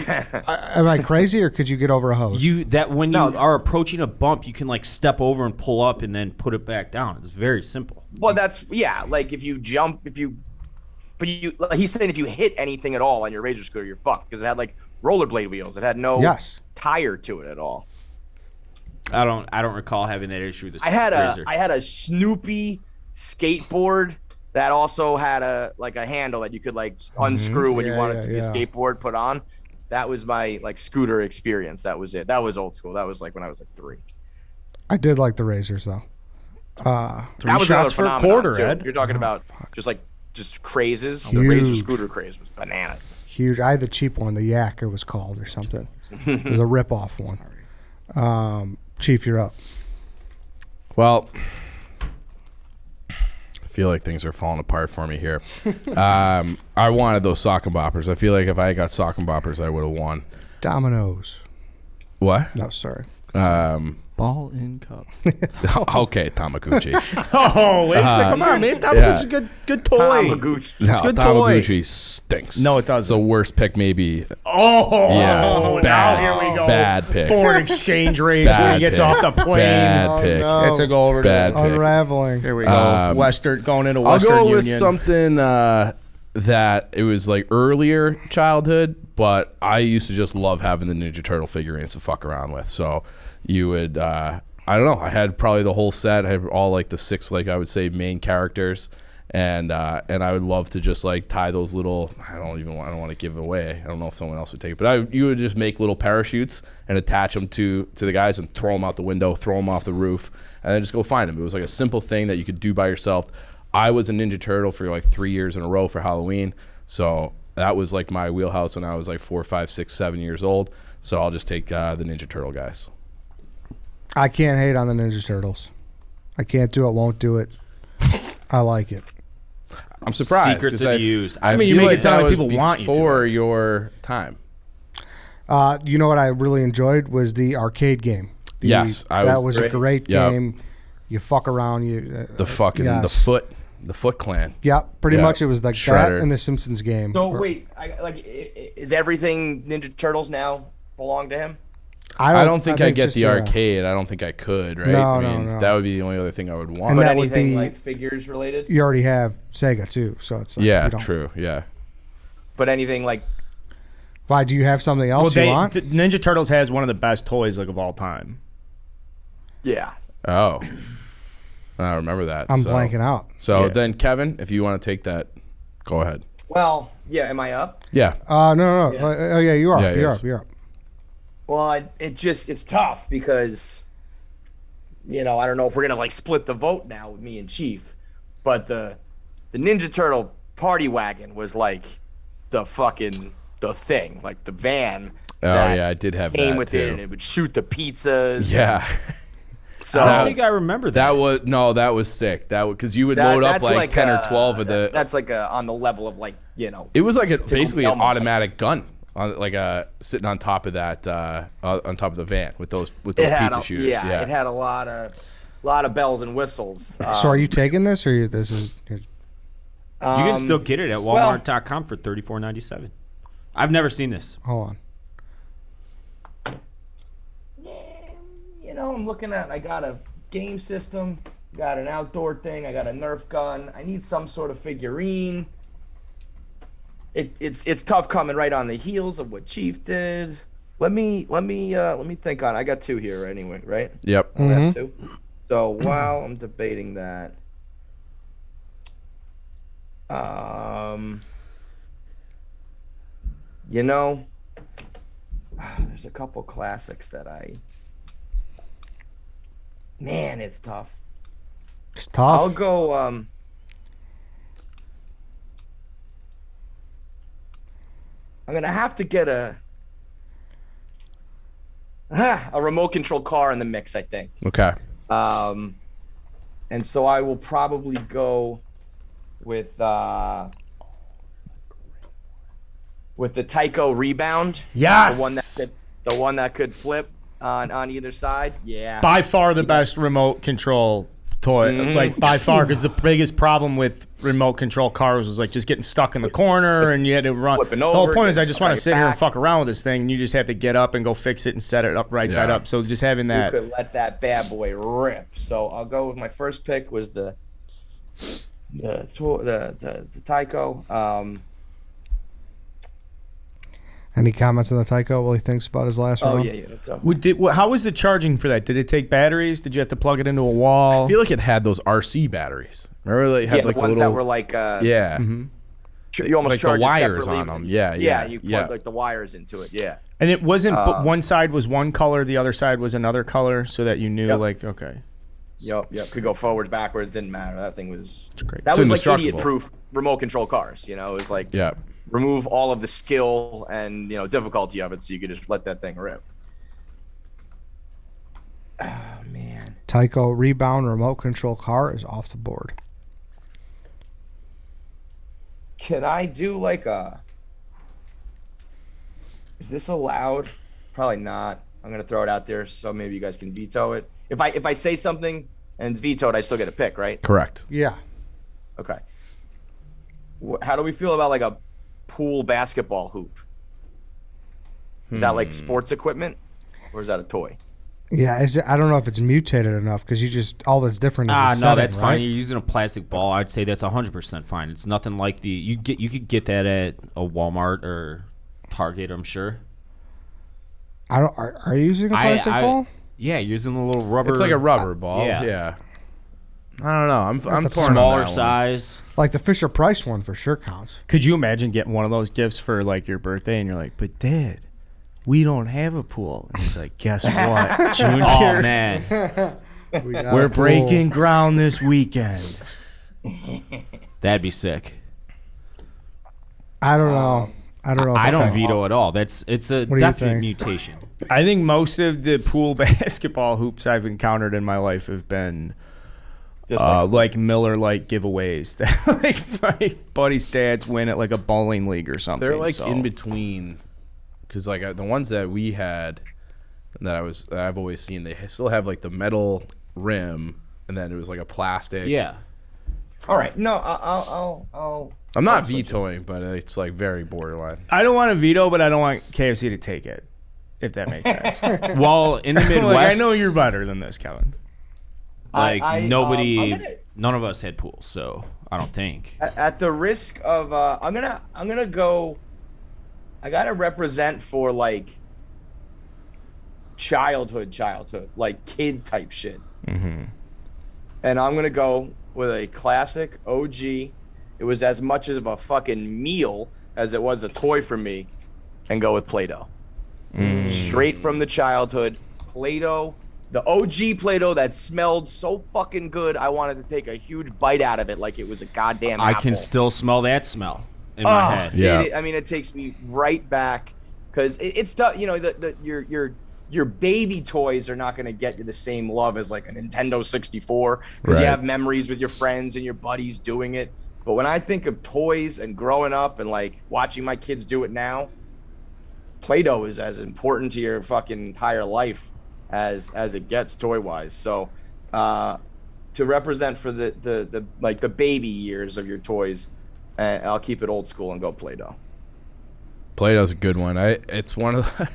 am I crazy or could you get over a hose? When you are approaching a bump, you can like step over and pull up and then put it back down. It's very simple. Well, that's like if you jump, but like he's saying if you hit anything at all on your Razor scooter, you're fucked because it had like rollerblade wheels. It had no Yes. tire to it at all. I don't recall having that issue with the I had razor. a Snoopy skateboard that also had a handle that you could like unscrew when you wanted to be a skateboard put on. That was my like scooter experience. That was it. That was old school. That was like when I was like 3. I did like the razors though. That was another shots for a phenomenon, quarter, too. Ed. You're talking about just crazes. The Huge. razor scooter craze was bananas. Huge. I had the cheap one, the Yak it was called or something. It was a rip-off one. Chief, you're up. Well, I feel like things are falling apart for me here. I wanted those sock and boppers. I feel like if I got sock and boppers, I would have won. Dominoes. What? No, sorry. Ball in cup. Okay, Tamagotchi. Oh, wait, come on, man. Tamagotchi's a good toy. Tamagotchi. No, good toy. Tamagotchi stinks. No, it It's doesn't. the worst pick, maybe. Oh, Yeah, now bad. here we go. Bad pick. Foreign exchange rates when Bad he gets pick. off the plane. Bad pick. no. It's a go over Bad to pick. Unraveling. Here we go. Western going into I'll Western go Union. with something that it was like earlier childhood, but I used to just love having the Ninja Turtle figurines to fuck around with. So you would, I don't know, I had probably the whole set. I had all like the 6, like I would say, main characters. And I would love to just like tie those little. I don't want to give it away. I don't know if someone else would take it, but you would just make little parachutes and attach them to the guys and throw them out the window, throw them off the roof, and then just go find them. It was like a simple thing that you could do by yourself. I was a Ninja Turtle for like 3 years in a row for Halloween, so that was like my wheelhouse when I was like 4, 5, 6, 7 years old. So I'll just take the Ninja Turtle guys. I can't hate on the Ninja Turtles. I can't do it, won't do it. I like it. I'm surprised. Secrets 'cause to I use. I mean, you feel make like it sound that like was people want you to. before your time. You know what I really enjoyed was the arcade game. Yes, that was a great Yep. game. You fuck around. The fucking yes. the Foot Clan. Yeah, pretty Yeah. much it was like Shredder. that and the Simpsons game. So wait, is everything Ninja Turtles now belong to him? I don't think I get just, the arcade. I don't think I could, right? No, I mean, no. that would be the only other thing I would want. And But that would anything be- like figures related? You already have Sega too, so it's like, Yeah, you don't- true. Yeah. But anything like Why do you have something else you want? Ninja Turtles has one of the best toys like of all time. yeah. Oh. I remember that. I'm so. blanking out. So Yeah. then, Kevin, if you want to take that, go ahead. Well, yeah. Am I up? Yeah. No. Yeah. Oh yeah, you are. Yeah, you're yes. up. You're up. Well, it's tough because, I don't know if we're gonna like split the vote now with me and Chief, but the Ninja Turtle party wagon was like the thing, like the van. Oh, that yeah, I did have came that, with too. it, and it would shoot the pizzas. Yeah. So I don't think I remember that. That was sick. Because you would load up that's like 10 or 12 of the. That's like on the level of like It was like basically an Elmo type. automatic gun, sitting on top of that, on top of the van with those it had pizza shooters. yeah, it had a lot of bells and whistles. So are you taking this or this is? You can still get it at Walmart.com for $34.97. I've never seen this. Hold on. I'm looking at. I got a game system, got an outdoor thing, I got a Nerf gun. I need some sort of figurine. It's tough coming right on the heels of what Chief did. Let me think on. I got 2 here anyway, right? Yep. That's 2. So while I'm debating that, there's a couple classics that Man, it's tough. It's tough. I'll go. I'm gonna have to get a remote control car in the mix, I think. Okay. And so I will probably go with the Tyco Rebound. Yes. The one that could flip on either side. Yeah. By far the best remote control toy, like by far, because the biggest problem with remote control cars was like just getting stuck in the corner and you had to run. Flipping The whole over, point is I getting just stuck want on to your sit here and back. fuck around with this thing, and you just have to get up and go fix it and set it up right side Yeah. up. So just having You that. could let that bad boy rip. So I'll go with my first pick was the Tyco. Any comments on the Tyco while he thinks about his last Oh round? yeah. That's How was the charging for that? Did it take batteries? Did you have to plug it into a wall? I feel like it had those RC batteries. Remember they had the like ones the little that were like yeah. you almost like the charge it wires separately. on them. Yeah. You plug like the wires into it. Yeah. And it wasn't, but one side was one color, the other side was another color, so that you knew, Yep. like, okay. Yep. Could go forward, backward. Didn't matter. That thing was great. That It's was like indestructible. idiot-proof remote control cars. You know, it was like Yeah. remove all of the skill and difficulty of it, so you could just let that thing rip. Oh man. Tyco rebound remote control car is off the board. Can I do like a? Is this allowed? Probably not. I'm gonna throw it out there, so maybe you guys can veto it. If I say something and it's vetoed, I still get a pick, right? Correct. Yeah. Okay. How do we feel about like a pool basketball hoop? Is that like sports equipment, or is that a toy? Yeah, I don't know if it's mutated enough because you just all that's different is the No, setting, that's right? fine. You're using a plastic ball. I'd say that's 100% fine. It's nothing like you could get that at a Walmart or Target, I'm sure. Are you using a plastic ball? Yeah, using a little rubber. It's like a rubber ball. yeah. Yeah. I don't know. I'm the torn on smaller that one. size. Like the Fisher Price one for sure counts. Could you imagine getting one of those gifts for, like, your birthday, and you're like, but Dad, we don't have a pool. And he's like, guess what, Junior? Oh man, We're breaking ground this weekend. that'd be sick. I don't know. I don't know. If I don't okay. veto at all. It's a What do you definite think? mutation. I think most of the pool basketball hoops I've encountered in my life have been Just like Miller Lite giveaways that like my buddy's dads win at like a bowling league or something. They're like so. in between, because like the ones that we had that I've always seen, they still have like the metal rim, and then it was like a plastic. Yeah. All right. No, I'll I'm not vetoing, but it's like very borderline. I don't want to veto, but I don't want KFC to take it. If that makes sense. Well, in the Midwest, Like, I know you're better than this, Kevin. like I'm nobody, gonna- none of us had pools, so I don't think. At the risk of I'm gonna go. I gotta represent for like childhood, like kid type shit. Mm-hmm. And I'm gonna go with a classic OG. It was as much of a fucking meal as it was a toy for me, and go with Play-Doh. Straight from the childhood, Play-Doh. The OG Play-Doh that smelled so fucking good, I wanted to take a huge bite out of it like it was a goddamn I apple. can still smell that smell in my head. Yeah. It takes me right back because it's tough. Your baby toys are not going to get you the same love as like a Nintendo 64 because you Right. have memories with your friends and your buddies doing it. But when I think of toys and growing up and like watching my kids do it now, Play-Doh is as important to your fucking entire life as it gets toy wise. So to represent for the like the baby years of your toys, I'll keep it old school and go Play-Doh. Play-Doh's a good one. It's one of the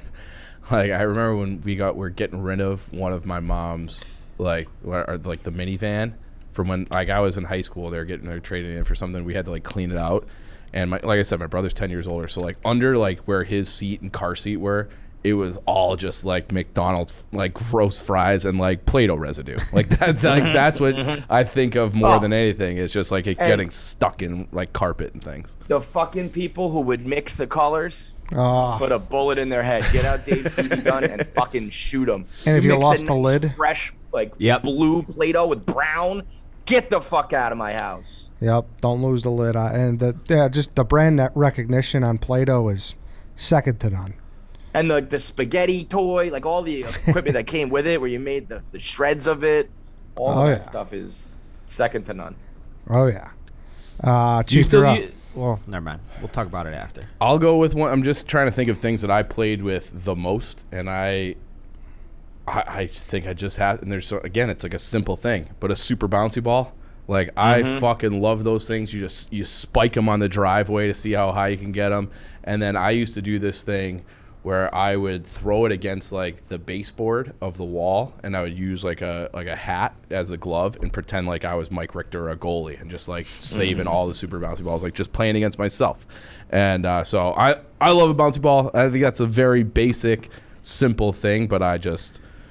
like I remember when we're getting rid of one of my mom's like the minivan from when like I was in high school. They were trading in for something. We had to like clean it out. And like I said, my brother's 10 years older, so like under like where his seat and car seat were, it was all just like McDonald's like gross fries and like Play-Doh residue. Like that, like that's what I think of more than anything. It's just like it getting stuck in like carpet and things. The fucking people who would mix the colors, Oh, put a bullet in their head, get out Dave's BB gun and fucking shoot them. And if you mix lost a the nice lid? fresh like Yep. blue Play-Doh with brown, get the fuck out of my house. yep. Don't lose the lid. And just the brand recognition on Play-Doh is second to none. And the spaghetti toy, like all the equipment that came with it, where you made the shreds of it, all Oh, of yeah. that stuff is second to none. Oh yeah. Do you Chief, still you're up. use- Well, Never mind. We'll talk about it after. I'll go with one. I'm just trying to think of things that I played with the most, and I think I just had. And again, it's like a simple thing, but a super bouncy ball. Like I fucking love those things. You spike them on the driveway to see how high you can get them. And then I used to do this thing where I would throw it against like the baseboard of the wall, and I would use like a hat as a glove and pretend like I was Mike Richter, a goalie, and just like saving all the super bouncy balls, like just playing against myself. And so I love a bouncy ball. I think that's a very basic, simple thing, but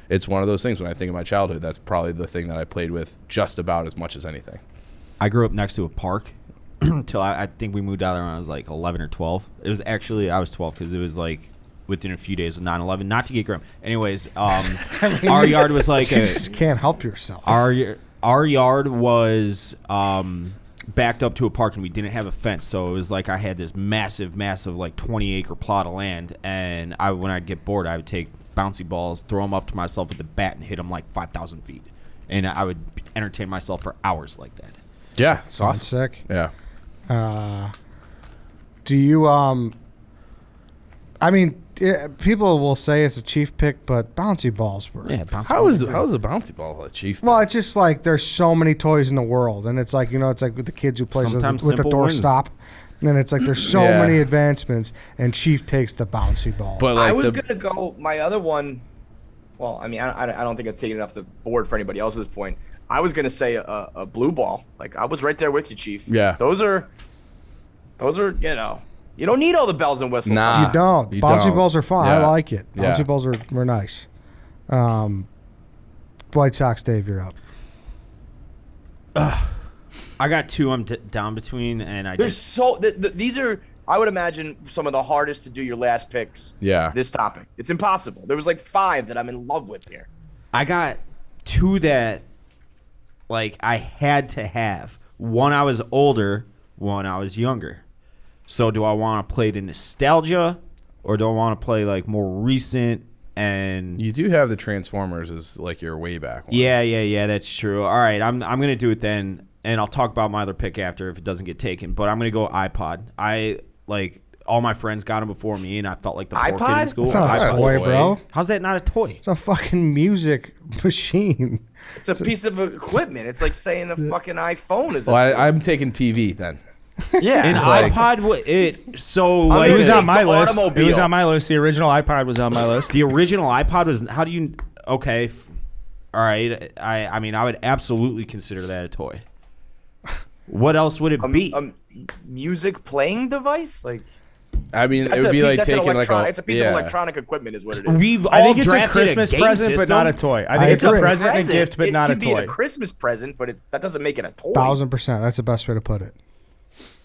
it's one of those things when I think of my childhood, that's probably the thing that I played with just about as much as anything. I grew up next to a park until I think we moved out there when I was like 11 or 12. It was actually, I was 12 because it was like within a few days of 9/11. Not to get grim. Anyways, our yard was like You just can't help yourself. our yard was backed up to a park, and we didn't have a fence, so it was like I had this massive like 20-acre plot of land, and when I'd get bored, I would take bouncy balls, throw them up to myself with the bat, and hit them like 5,000 feet, and I would entertain myself for hours like that. Yeah, Sounds sick. Yeah. Do you I mean, people will say it's a Chief pick, but bouncy balls were. Yeah, bouncy How balls. is a bouncy ball a Chief? Well, it's just like there's so many toys in the world, and it's like it's like with the kids who plays with Sometimes the simple door wins. stop, and then it's like there's so Yeah. many advancements, and Chief takes the bouncy ball. But like I was gonna go my other one. Well, I mean, I don't think it's taken off the board for anybody else at this point. I was gonna say a blue ball. Like I was right there with you, Chief. Yeah. Those are you don't need all the bells and whistles. Nah. You don't. You Bouncy don't. balls are fun. Yeah. I like it. Bouncy Yeah. balls were nice. White Sox Dave, you're up. I got two I'm down between, and I There's just so these are, I would imagine, some of the hardest to do your last picks. Yeah. This topic, it's impossible. There was like 5 that I'm in love with here. I got two that like I had to have. One I was older, one I was younger. So do I want to play the nostalgia, or do I want to play like more recent? And You do have the Transformers as like your way back one. yeah, that's true. All right, I'm gonna do it then, and I'll talk about my other pick after if it doesn't get taken. But I'm gonna go iPod. I like all my friends got them before me, and I felt like the poor kid in iPod? school. That's not a iPod's toy, toy. bro. How's that not a toy? It's a fucking music machine. It's a piece of equipment. It's like saying a fucking iPhone is. Well, I'm taking TV then. Yeah. An like- iPod, so I'm like It was gonna on my take the list. It was automobile. on my list. The original iPod was on my list. the original iPod was. How do you? Okay, all right. I mean, I would absolutely consider that a toy. What else would it be? a music playing device? Like I mean, it that's would be like that's an taking like electronic- a it's a piece of electronic equipment, is what it is. We've I all think it's a drafted Christmas game present, but system. not a toy. I I think it's a agree. present and a gift, but it not a can be toy. a Christmas present, but that doesn't make it a toy. 1000%. That's the best way to put it.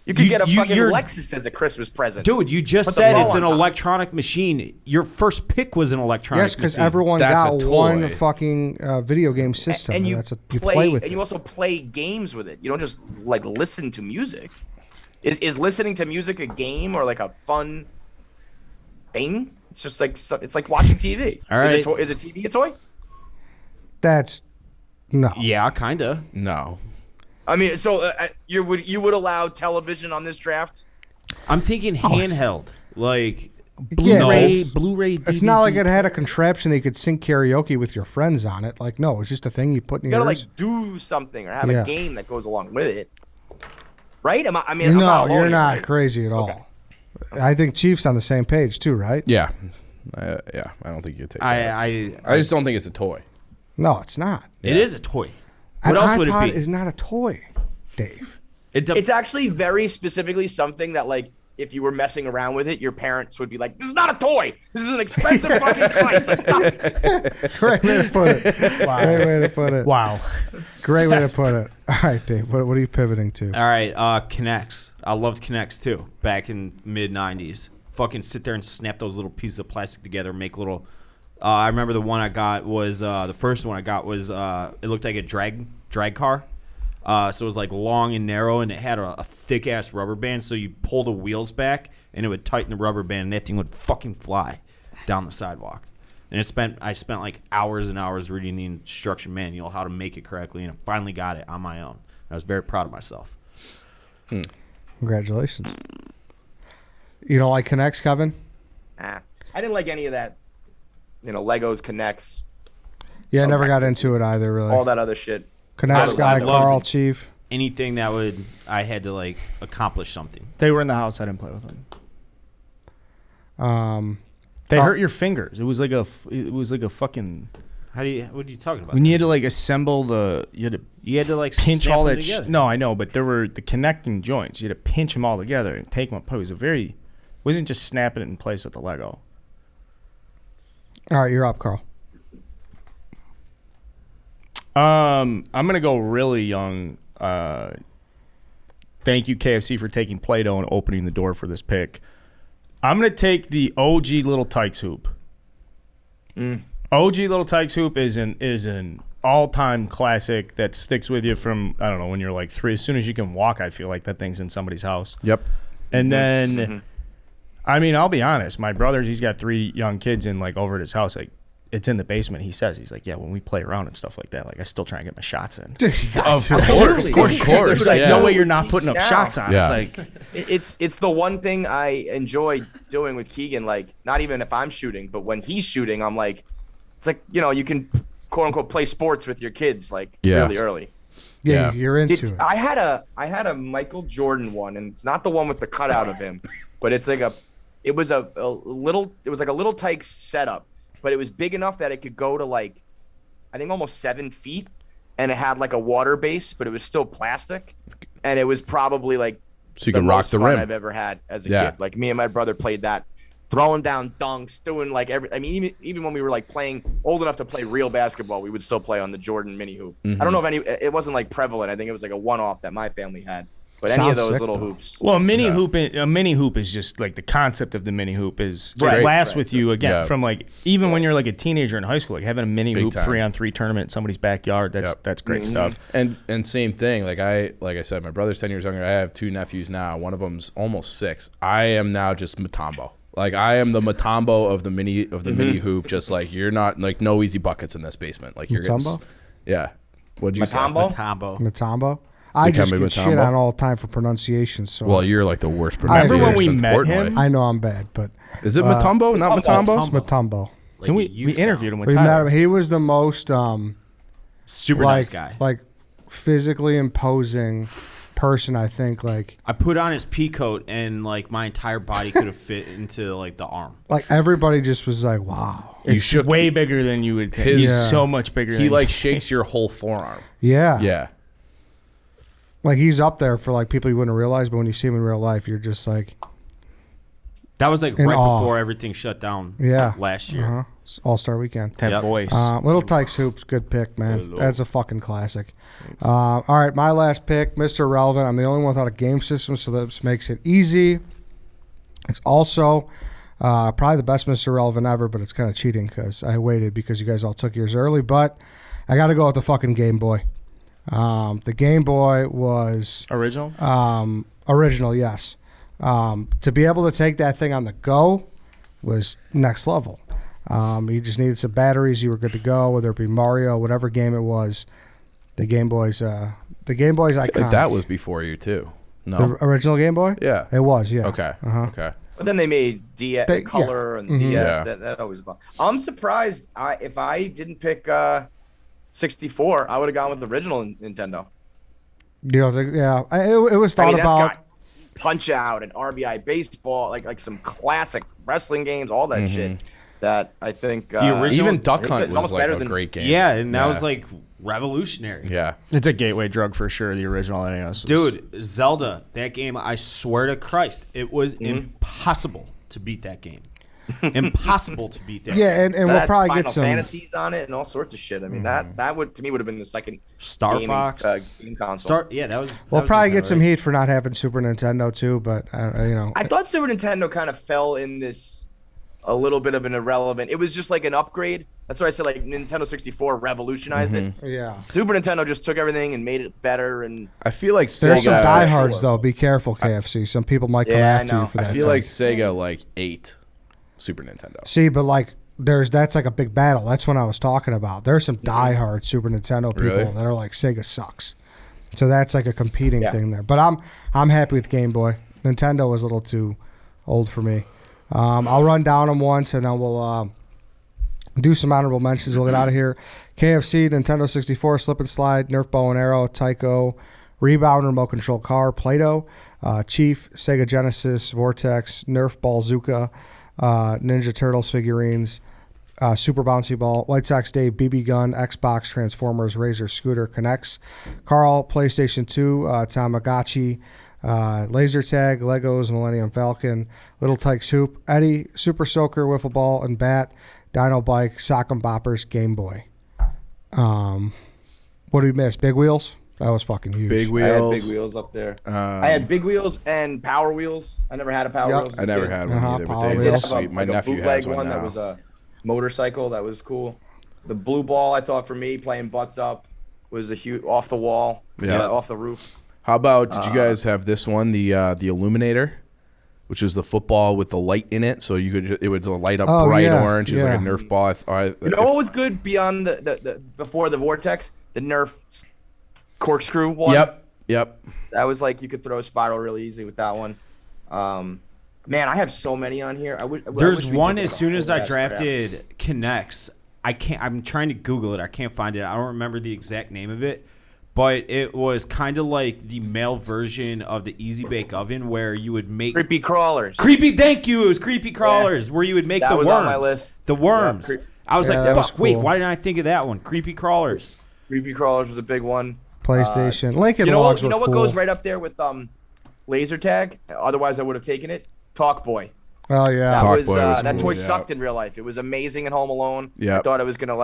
You could You- get a you- fucking you're- Lexus as a Christmas present. Dude, you just Put the said bow it's on an top. electronic machine. Your first pick was an electronic Yes, because machine. everyone That's got a toy. one fucking video game system, and you that's you play, play with and it. you also play games with it. You don't just like listen to music. Is listening to music a game or like a fun thing? It's just like it's like watching TV. All right. Is a TV a toy? That's no. Yeah, kinda. no. I mean, so you would allow television on this draft? I'm thinking it's- handheld, like Yeah, Blu-ray. it's- Blu-ray. It's not like it had a contraption that you could sing karaoke with your friends on it. Like, no, it's just a thing you put in You gotta yours. like do something or have Yeah. a game that goes along with it, right? I'm not No, alone you're here, not right? crazy at all. Okay. I think Chief's on the same page too, right? Yeah. Yeah. I don't think you take that. I I just don't think it's a toy. No, it's not. It is a toy. What An else iPod would it be? is not a toy, Dave. It's actually very specifically something that, like, if you were messing around with it, your parents would be like, "This is not a toy. This is an expensive fucking device. Like, stop it." Great way to put it. Wow. Great way to put it. Wow. Great way to put it. All right, Dave. What are you pivoting to? All right, Kinects. I loved Kinects too back in mid '90s. Fucking sit there and snap those little pieces of plastic together, make little. I remember the one I got was the first one I got was it looked like a drag car. So it was like long and narrow, and it had a thick ass rubber band. So you pull the wheels back, and it would tighten the rubber band, and that thing would fucking fly down the sidewalk. And I spent like hours and hours reading the instruction manual how to make it correctly, and I finally got it on my own. I was very proud of myself. Congratulations. You don't like Connects, Kevin? I didn't like any of that. Legos, Connects, Yeah, I never got into it either, really. all that other shit. Connects I guy, loved Carl, it. Chief. Anything that I had to like accomplish something. They were in the house. I didn't play with them. They hurt your fingers. It was like a fucking. What are you talking about? When you had to like assemble you had to like pinch snap all them that. together. No, I know, but there were the connecting joints. You had to pinch them all together and take them apart. It wasn't just snapping it in place with the Lego. All right, you're up, Carl. I'm gonna go really young. Thank you, KFC, for taking Play-Doh and opening the door for this pick. I'm gonna take the OG Little Tykes hoop. OG Little Tykes hoop is an all-time classic that sticks with you from, I don't know, when you're like 3. As soon as you can walk, I feel like that thing's in somebody's house. Yep. And then, I mean, I'll be honest. My brother's, he's got 3 young kids in like over at his house. Like, it's in the basement. He's like, yeah, when we play around and stuff like that, like I still try and get my shots in. Of course. There's like yeah. no way you're not putting up shots on. Yeah. It's like, It's the one thing I enjoy doing with Keegan. Like, not even if I'm shooting, but when he's shooting, I'm like, it's like, you can quote unquote play sports with your kids like really early. Yeah, Yeah. you're into it. I had a Michael Jordan one, and it's not the one with the cutout of him, but it's like it was like a little Tykes setup, but it was big enough that it could go to like, I think almost 7 feet, and it had like a water base, but it was still plastic, and it was probably like So you can rock the fun rim. I've ever had as a Yeah. kid. Like me and my brother played that, throwing down dunks, doing like even when we were like playing old enough to play real basketball, we would still play on the Jordan mini hoop. I don't know if it wasn't like prevalent. I think it was like a one-off that my family had. But any of Sounds those sick, little though. hoops. well, a mini hoop is just like the concept of the mini hoop is it Right. lasts with you again Yeah. from like even when you're like a teenager in high school, like having a mini Big hoop time. 3-on-3 tournament in somebody's backyard. That's great stuff. And same thing. Like I said, my brother's 10 years younger. I have 2 nephews now. One of them's almost 6. I am now just Matambo. Like I am the Matambo of the mini hoop. Just like you're not like no easy buckets in this basement. Like you're Matambo? Yeah. What'd you Matambo? Tambo. Matambo. I just Becoming get shit Matambo? on all the time for pronunciation. So Well, you're like the worst Remember pronunciator when we since met Portnoy. him? I know I'm bad, but Is it Matambo? Not Matambo? it's Matambo. Can we interviewed him with We met Tyler. him. He was the most Super like nice guy. like physically imposing person. I think like I put on his pea coat and like my entire body could have fit into like the arm. everybody just was like, wow. It's shook- way bigger than you would think. His- He's Yeah. so much bigger. He than like shakes your whole forearm. Yeah. Yeah. Like he's up there for like people you wouldn't realize, but when you see him in real life, you're just like, That was like In right awe. before everything shut down. yeah. Last year. Uh-huh. All-Star weekend. that Yep. voice. Little Tykes Hoops, good pick, man. That's a fucking classic. All right, my last pick, Mr. Relevant. I'm the only one without a game system, so this makes it easy. It's also probably the best Mr. Relevant ever, but it's kind of cheating because I waited because you guys all took yours early. But I got to go with the fucking Game Boy. The Game Boy was Original? original, yes. To be able to take that thing on the go was next level. You just needed some batteries. You were good to go, whether it be Mario, whatever game it was. The Game Boy's iconic. Like that was before you too. No. The original Game Boy? Yeah. It was, yeah. Okay. Uh-huh. Okay. But then they made DS, They- Color and Mhm. DS. Yeah. That always. I'm surprised. If I didn't pick 64, I would have gone with the original Nintendo. You know, it was thought that's about. got Punch Out and RBI Baseball, like some classic wrestling games, all that shit. That I think The original- Even Duck I think Hunt it's was almost like better a than- great game. Yeah, and that was like revolutionary. Yeah. It's a gateway drug for sure, the original NES. Dude, Zelda, that game, I swear to Christ, it was impossible to beat that game. Impossible to beat that game. Yeah, and we'll That probably Final get some. Fantasies on it and all sorts of shit. I mean, that would to me would have been the second Star gaming, Fox. game console. That was. We'll that was probably kinda get some right. heat for not having Super Nintendo too, but I thought Super Nintendo kind of fell in this a little bit of an irrelevant. It was just like an upgrade. That's why I said like Nintendo 64 revolutionized it. yeah. Super Nintendo just took everything and made it better. And I feel like There's some Sega. diehards though. Be careful, KFC. Some people might come Yeah, I after you know. for I that. feel type. like Sega like ate Super Nintendo. See, but like that's like a big battle. That's what I was talking about. There's some diehard Super Nintendo people Really? that are like Sega sucks. So that's like a competing Yeah. thing there. But I'm happy with Game Boy. Nintendo was a little too old for me. I'll run down them once and then we'll do some honorable mentions. We'll get out of here. KFC, Nintendo 64, Slip and Slide, Nerf Bow and Arrow, Tyco, Rebound Remote Control Car, Play-Doh, Chief, Sega Genesis, Vortex, Nerf Ballzooka, Ninja Turtles figurines, Super Bouncy Ball, White Sox Dave, BB Gun, Xbox, Transformers, Razor, Scooter, Connects, Carl, PlayStation 2, Tamagotchi, Laser Tag, Legos, Millennium Falcon, Little Tykes Hoop, Eddie, Super Soaker, Wiffle Ball, and Bat, Dino Bike, Sock'em Boppers, Game Boy. What did we miss? Big Wheels? That was fucking huge. Big I Wheels. had Big Wheels up there. I had Big Wheels and Power Wheels. I never had a Power Yep. Wheels. as I a never kid. had one either, but Power they I Wheels. did were have sweet. My like a nephew bootleg has one that now. was a motorcycle. That was cool. The blue ball, I thought for me playing butts up was a huge off the wall, Yeah. off the roof. How about, did you guys have this one, the Illuminator, which is the football with the light in it, so it would light up bright yeah, orange. It's like a yeah. Nerf ball. You know what was good beyond the before the Vortex? The Nerf corkscrew one. Yep. That was like you could throw a spiral really easy with that one. Man, I have so many on here. I wish There's we one took as a soon whole as I ass drafted Connects. I'm trying to Google it. I can't find it. I don't remember the exact name of it. But it was kind of like the male version of the Easy Bake Oven where you would make Creepy crawlers. thank you. It was creepy crawlers where you would make That the was worms. on my list. The worms. Yeah, I was Yeah, like, that was fuck, wait, cool. why didn't I think of that one? Creepy crawlers. Creepy crawlers was a big one. PlayStation. Lincoln You know Logs what? You know were what cool. goes right up there with laser tag? Otherwise, I would have taken it. Talk Boy. Oh, yeah. That Talk was, Boy was that cool, toy yeah. sucked in real life. It was amazing in Home Alone. Yeah. I thought I was gonna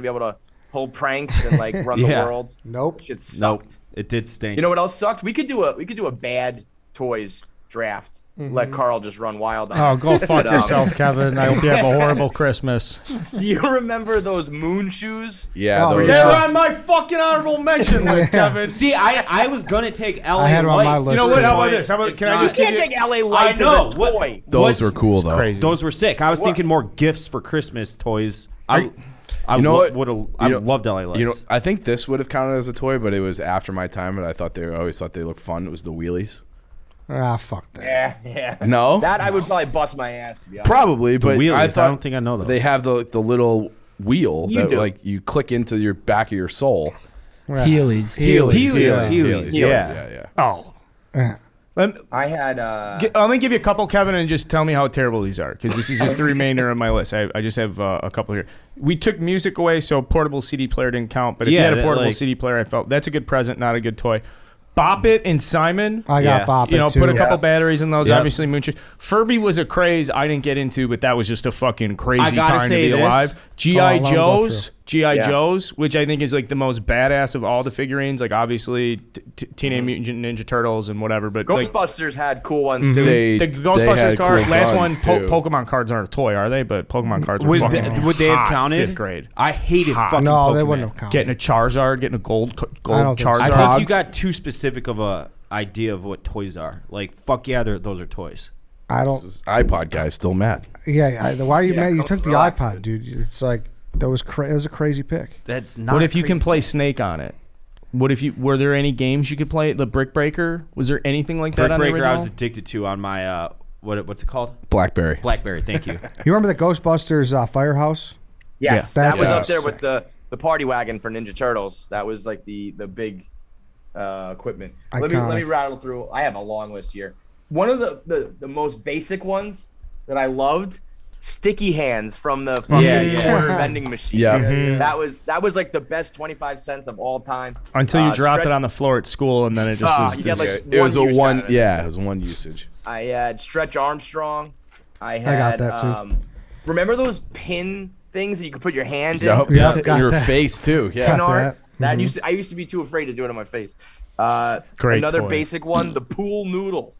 be able to pull pranks and like run Yeah. the world. Nope. Shit sucked. Nope. It did stink. You know what else sucked? We could do a bad toys draft. Let Carl just run wild on Oh, it. go fuck But, yourself, Kevin. I hope you have a horrible Christmas. Do you remember those moon shoes? Yeah, Oh, those. yeah. They're on my fucking honorable mention list, Kevin. See, I was going to take LA I had 'em on my Lights. list. You know what? How Boy, about this? How about It's can I not- just You give can't you? take LA Lights I know. as a What- toy. Those were cool, though. Crazy. Those were sick. I was What? thinking more gifts for Christmas toys. I You know what? I You know- loved LA Lights. You know, I think this would have counted as a toy, but it was after my time, and I always thought they looked fun. It was the wheelies. Ah, fuck that. Yeah. No? That I would probably bust my ass, to be honest. Probably, but wheelies, I I thought don't think I know those. They have the little wheel You that do. like you click into your back of your soul. Yeah. Heelys. Heelys. Yeah. Oh. Yeah. I had Let me give you a couple, Kevin, and just tell me how terrible these are, because this is just the remainder of my list. I just have a couple here. We took music away, so portable CD player didn't count. But if you Yeah, had a that, portable like- CD player, I felt that's a good present, not a good toy. Bop It and Simon. I got Yeah. Bop It, You know, too. put a couple batteries in those. Yep. Obviously, Moonshine. Furby was a craze I didn't get into, but that was just a fucking crazy gotta time to say be this. alive. Oh, G.I. let 'em go Joe's, G.I. Yeah. Joe's, which I think is like the most badass of all the figurines. Like obviously, Teenage Mutant Ninja Turtles and whatever. But like, Ghostbusters had cool ones too. They the they Ghostbusters had card, cool last one, guns, too. Pokemon cards aren't a toy, are they? But Pokemon cards are Would fucking they have hot counted? Fifth grade. I hated fucking No, Pokemon. they wouldn't have counted. Getting a Charizard, getting a gold I don't think so. Charizard. I think Pogs. you got too specific of a idea of what toys are. Like, fuck yeah, those are toys. I don't. This iPod guy's still mad. Yeah. Why are you mad? You come took the relax, iPod, dude. It's like that was it was a crazy pick. That's not. What if you can crazy. play Snake on it? What if you were there any games you could play? The Brick Breaker? Was there anything like that Brick on the Breaker? original? I was addicted to on my what's it called? BlackBerry. BlackBerry. Thank you. You remember the Ghostbusters Firehouse? Yes, Yeah. that was Yeah. up there Sick. with the party wagon for Ninja Turtles. That was like the big equipment. Let me Iconic. rattle through. I have a long list here. One of the most basic ones that I loved, sticky hands from the quarter vending machine. Yeah. That was like the best 25 cents of all time. Until you dropped Stretch- it on the floor at school, and then it just was you get, like, just- It was a One use one. out of it. Yeah, it was one usage. I had Stretch Armstrong. I had got that, too. Remember those pin things that you could put your hand Yep. in? Yep, got Your that. face too. Pin Yeah. art? that. I used to be too afraid to do it on my face. Great Another toy. basic one, the pool noodle.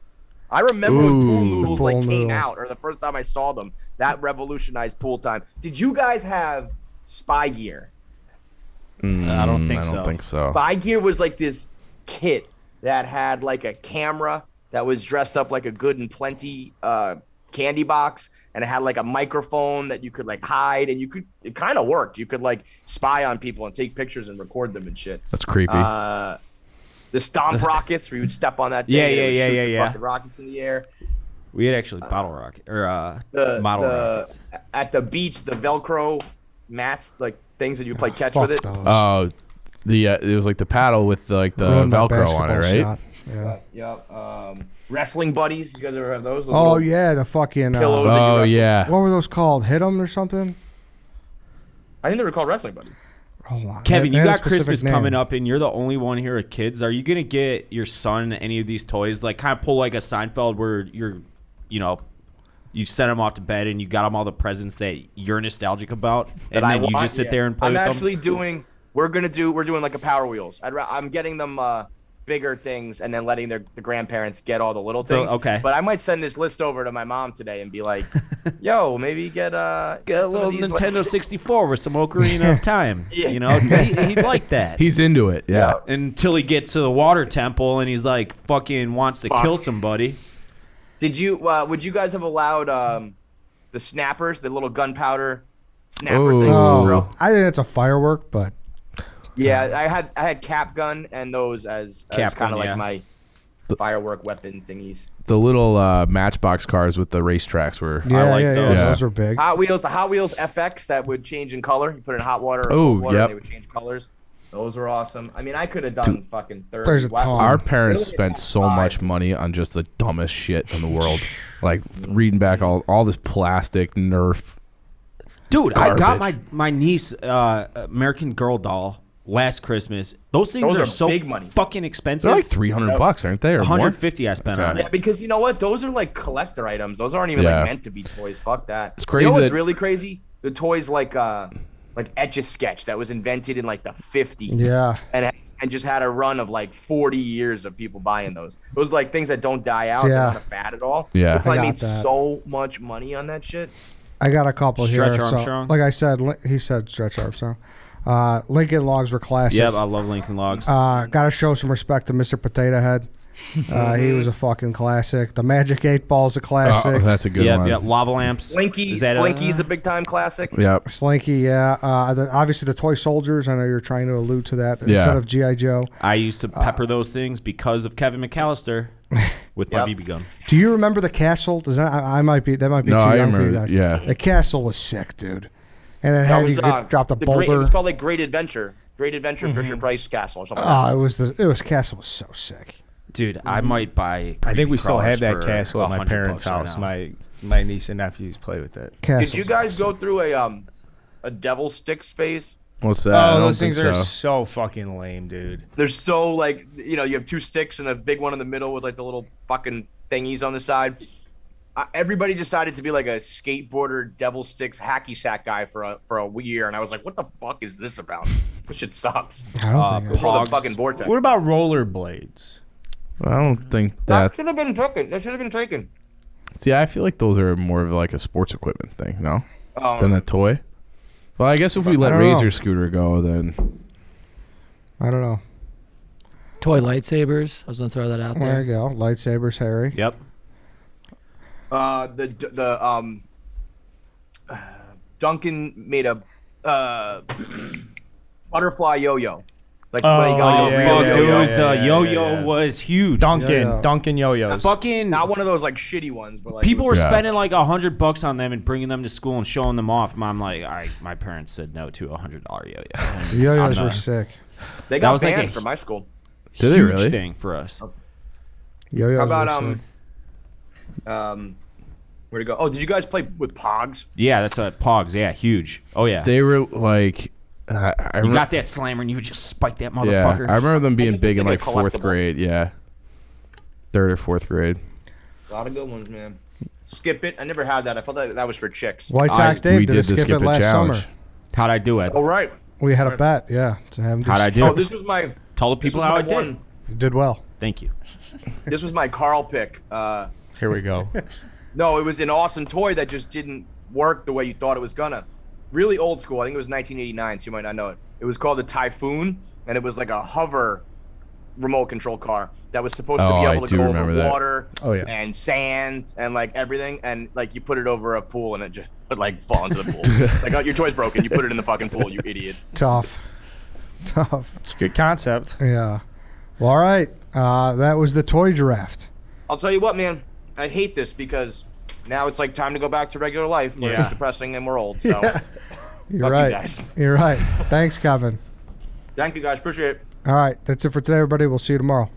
I remember when pool Ooh. noodles Pool like came noodle. out, or the first time I saw them. That revolutionized pool time. Did you guys have Spy Gear? I don't think I so. don't think so. Spy Gear was like this kit that had like a camera that was dressed up like a Good and Plenty candy box, and it had like a microphone that you could like hide, and it kind of worked. You could like spy on people and take pictures and record them and shit. That's creepy. The stomp rockets where you would step on that thing Yeah, and it yeah, would yeah, shoot yeah, the yeah. fucking rockets in the air. We had actually bottle rocket or The model rockets. At the beach, the Velcro mats, like things that you play catch Fuck with it. those. Oh, it was like the paddle with the Ruined my Velcro on it, basketball right? shot. Yeah. Yep. Wrestling buddies. You guys ever have those? Those Oh little yeah, the fucking. pillows that you Oh wrestle. yeah. What were those called? Hit 'em or something? I think they were called wrestling buddies. Hold on. Kevin, They you had a got specific Christmas name. coming up, and you're the only one here with kids. Are you gonna get your son any of these toys? Like, kind of pull like a Seinfeld, where you send him off to bed and you got him all the presents that you're nostalgic about, and then you just sit there and play I'm with actually them. doing. We're doing like a Power Wheels. I'm getting them bigger things and then letting the grandparents get all the little things. Okay. But I might send this list over to my mom today and be like, "Yo, maybe get A some little of these, Nintendo 64 with some Ocarina of Time. Yeah. You know, he'd like that. He's into it. Yeah. Until he gets to the water temple and he's like fucking wants to Fuck. kill somebody. Did you? Would you guys have allowed the snappers, the little gunpowder snapper Ooh. things? to Oh, throw? I think it's a firework, but Yeah, I had cap gun and those as Cap kind gun, of yeah. like my firework weapon thingies. The little Matchbox cars with the racetracks were. yeah, like yeah, those. yeah, Yeah. those were big. The Hot Wheels FX that would change in color. You put it in hot water or Oh, cold water yep. and they would change colors. Those were awesome. I mean, I could have done fucking 30. There's a ton. Our parents Literally spent about so 5. much money on just the dumbest shit in the world. Like reading back all this plastic Nerf. Dude, I got Garbage. my niece American Girl doll last Christmas. Those things Those are are so big money. fucking expensive. They're like $300, aren't they? Or more? 150 I spent on Okay. it. Yeah, because you know what? Those are like collector items. Those aren't even Yeah. like meant to be toys. Fuck that. It's crazy You know what's that- really crazy? The toys like Etch-a-Sketch that was invented in like the 50s. Yeah. And just had a run of like 40 years of people buying those. Those are like things that don't die out. Yeah. They're not a fad at all. Yeah. They probably I got made that. so much money on that shit. I got a couple Stretch here. Armstrong? So, like I said, he said Stretch Armstrong. Lincoln Logs were classic. Yep, I love Lincoln Logs. Got to show some respect to Mr. Potato Head. He was a fucking classic. The Magic 8 Ball's a Oh, classic. that's a good yep, one. yep, lava lamps. Slinky, Is that Slinky's a big time classic. Yep. Slinky, yeah. Obviously, the Toy Soldiers. I know you're trying to allude to that Yeah. instead of G.I. Joe. I used to pepper those things because of Kevin McAllister with my Yep. BB gun. Do you remember the castle? Does that? I might be. That might be No, too I young for you remember, guys. yeah. The castle was sick, dude. And it had you could drop the it boulder. was called like Great Adventure. Great Adventure Fisher Price Castle or something. Oh, it was castle was so sick. Dude, I might buy. I think we still have that for castle at my $100 parents' right house. now. My niece and nephews play with it. Castle. Did you guys go through a devil sticks phase? What's that? I Oh, don't those think things are so. so fucking lame, dude. They're so like you have two sticks and a big one in the middle with like the little fucking thingies on the side. Everybody decided to be like a skateboarder devil sticks hacky sack guy for a year, and I was like, what the fuck is this about? This shit sucks. I don't think. Pull the Pogs. fucking vortex. What about rollerblades? I don't think That that. should have been taken. That should have been taken. See, I feel like those are more of like a sports equipment thing, no? Um, Than a toy. Well, I guess if we let don't know. Razor Scooter go, then I don't know. Toy lightsabers. I was gonna throw that out There there. you go. Lightsabers, Harry. Yep. Duncan made a butterfly yo-yo. Like Oh, when he got yeah, a real yeah, Dude, yo-yo. yeah. the yo-yo was huge. Duncan yo-yos. Fucking Not one of those like shitty ones, but like people it were was- Yeah. spending like $100 on them and bringing them to school and showing them off. I'm like, my parents said no to $100 yo-yo. The yo-yos I'm were not- sick. They That got was like banned a from my school. Did they Huge really? thing for us. Yo-yos How about were sick. where'd it go? Oh, did you guys play with Pogs? Yeah, that's a Pogs. Yeah, huge. Oh yeah. they were like. I You remember, got that slammer and you would just spike that yeah, motherfucker. I remember them being guess big it's in like like a fourth collectible. grade. Yeah, 3rd or 4th grade. A lot of good ones, man. Skip it. I never had that. I thought that was for chicks. White Sox Dave we did a did the skip skip it it last challenge. summer. How'd I do it? Oh right. We had a bet, yeah, to have him do How'd I skip. do Oh, it? this was my. Tell the This people was how my I did. one. You did well. Thank you. This was my Carl pick. Here we go. No, it was an awesome toy that just didn't work the way you thought it was gonna. Really old school. I think it was 1989, so you might not know it. It was called the Typhoon, and it was like a hover remote control car that was supposed to Oh, be I able to do go remember over that. water Oh, yeah. and sand and like everything, and like you put it over a pool and it just would like fall into the pool. Like, oh, your toy's broken. You put it in the fucking pool, you idiot. Tough. It's a good concept. Yeah. Well, all right. That was the toy draft. I'll tell you what, man. I hate this because now it's like time to go back to regular life. Where It's depressing and we're old. So You're Fuck you right. guys. You're right. Thanks, Kevin. thank you guys. Appreciate it. All right. That's it for today, everybody. We'll see you tomorrow.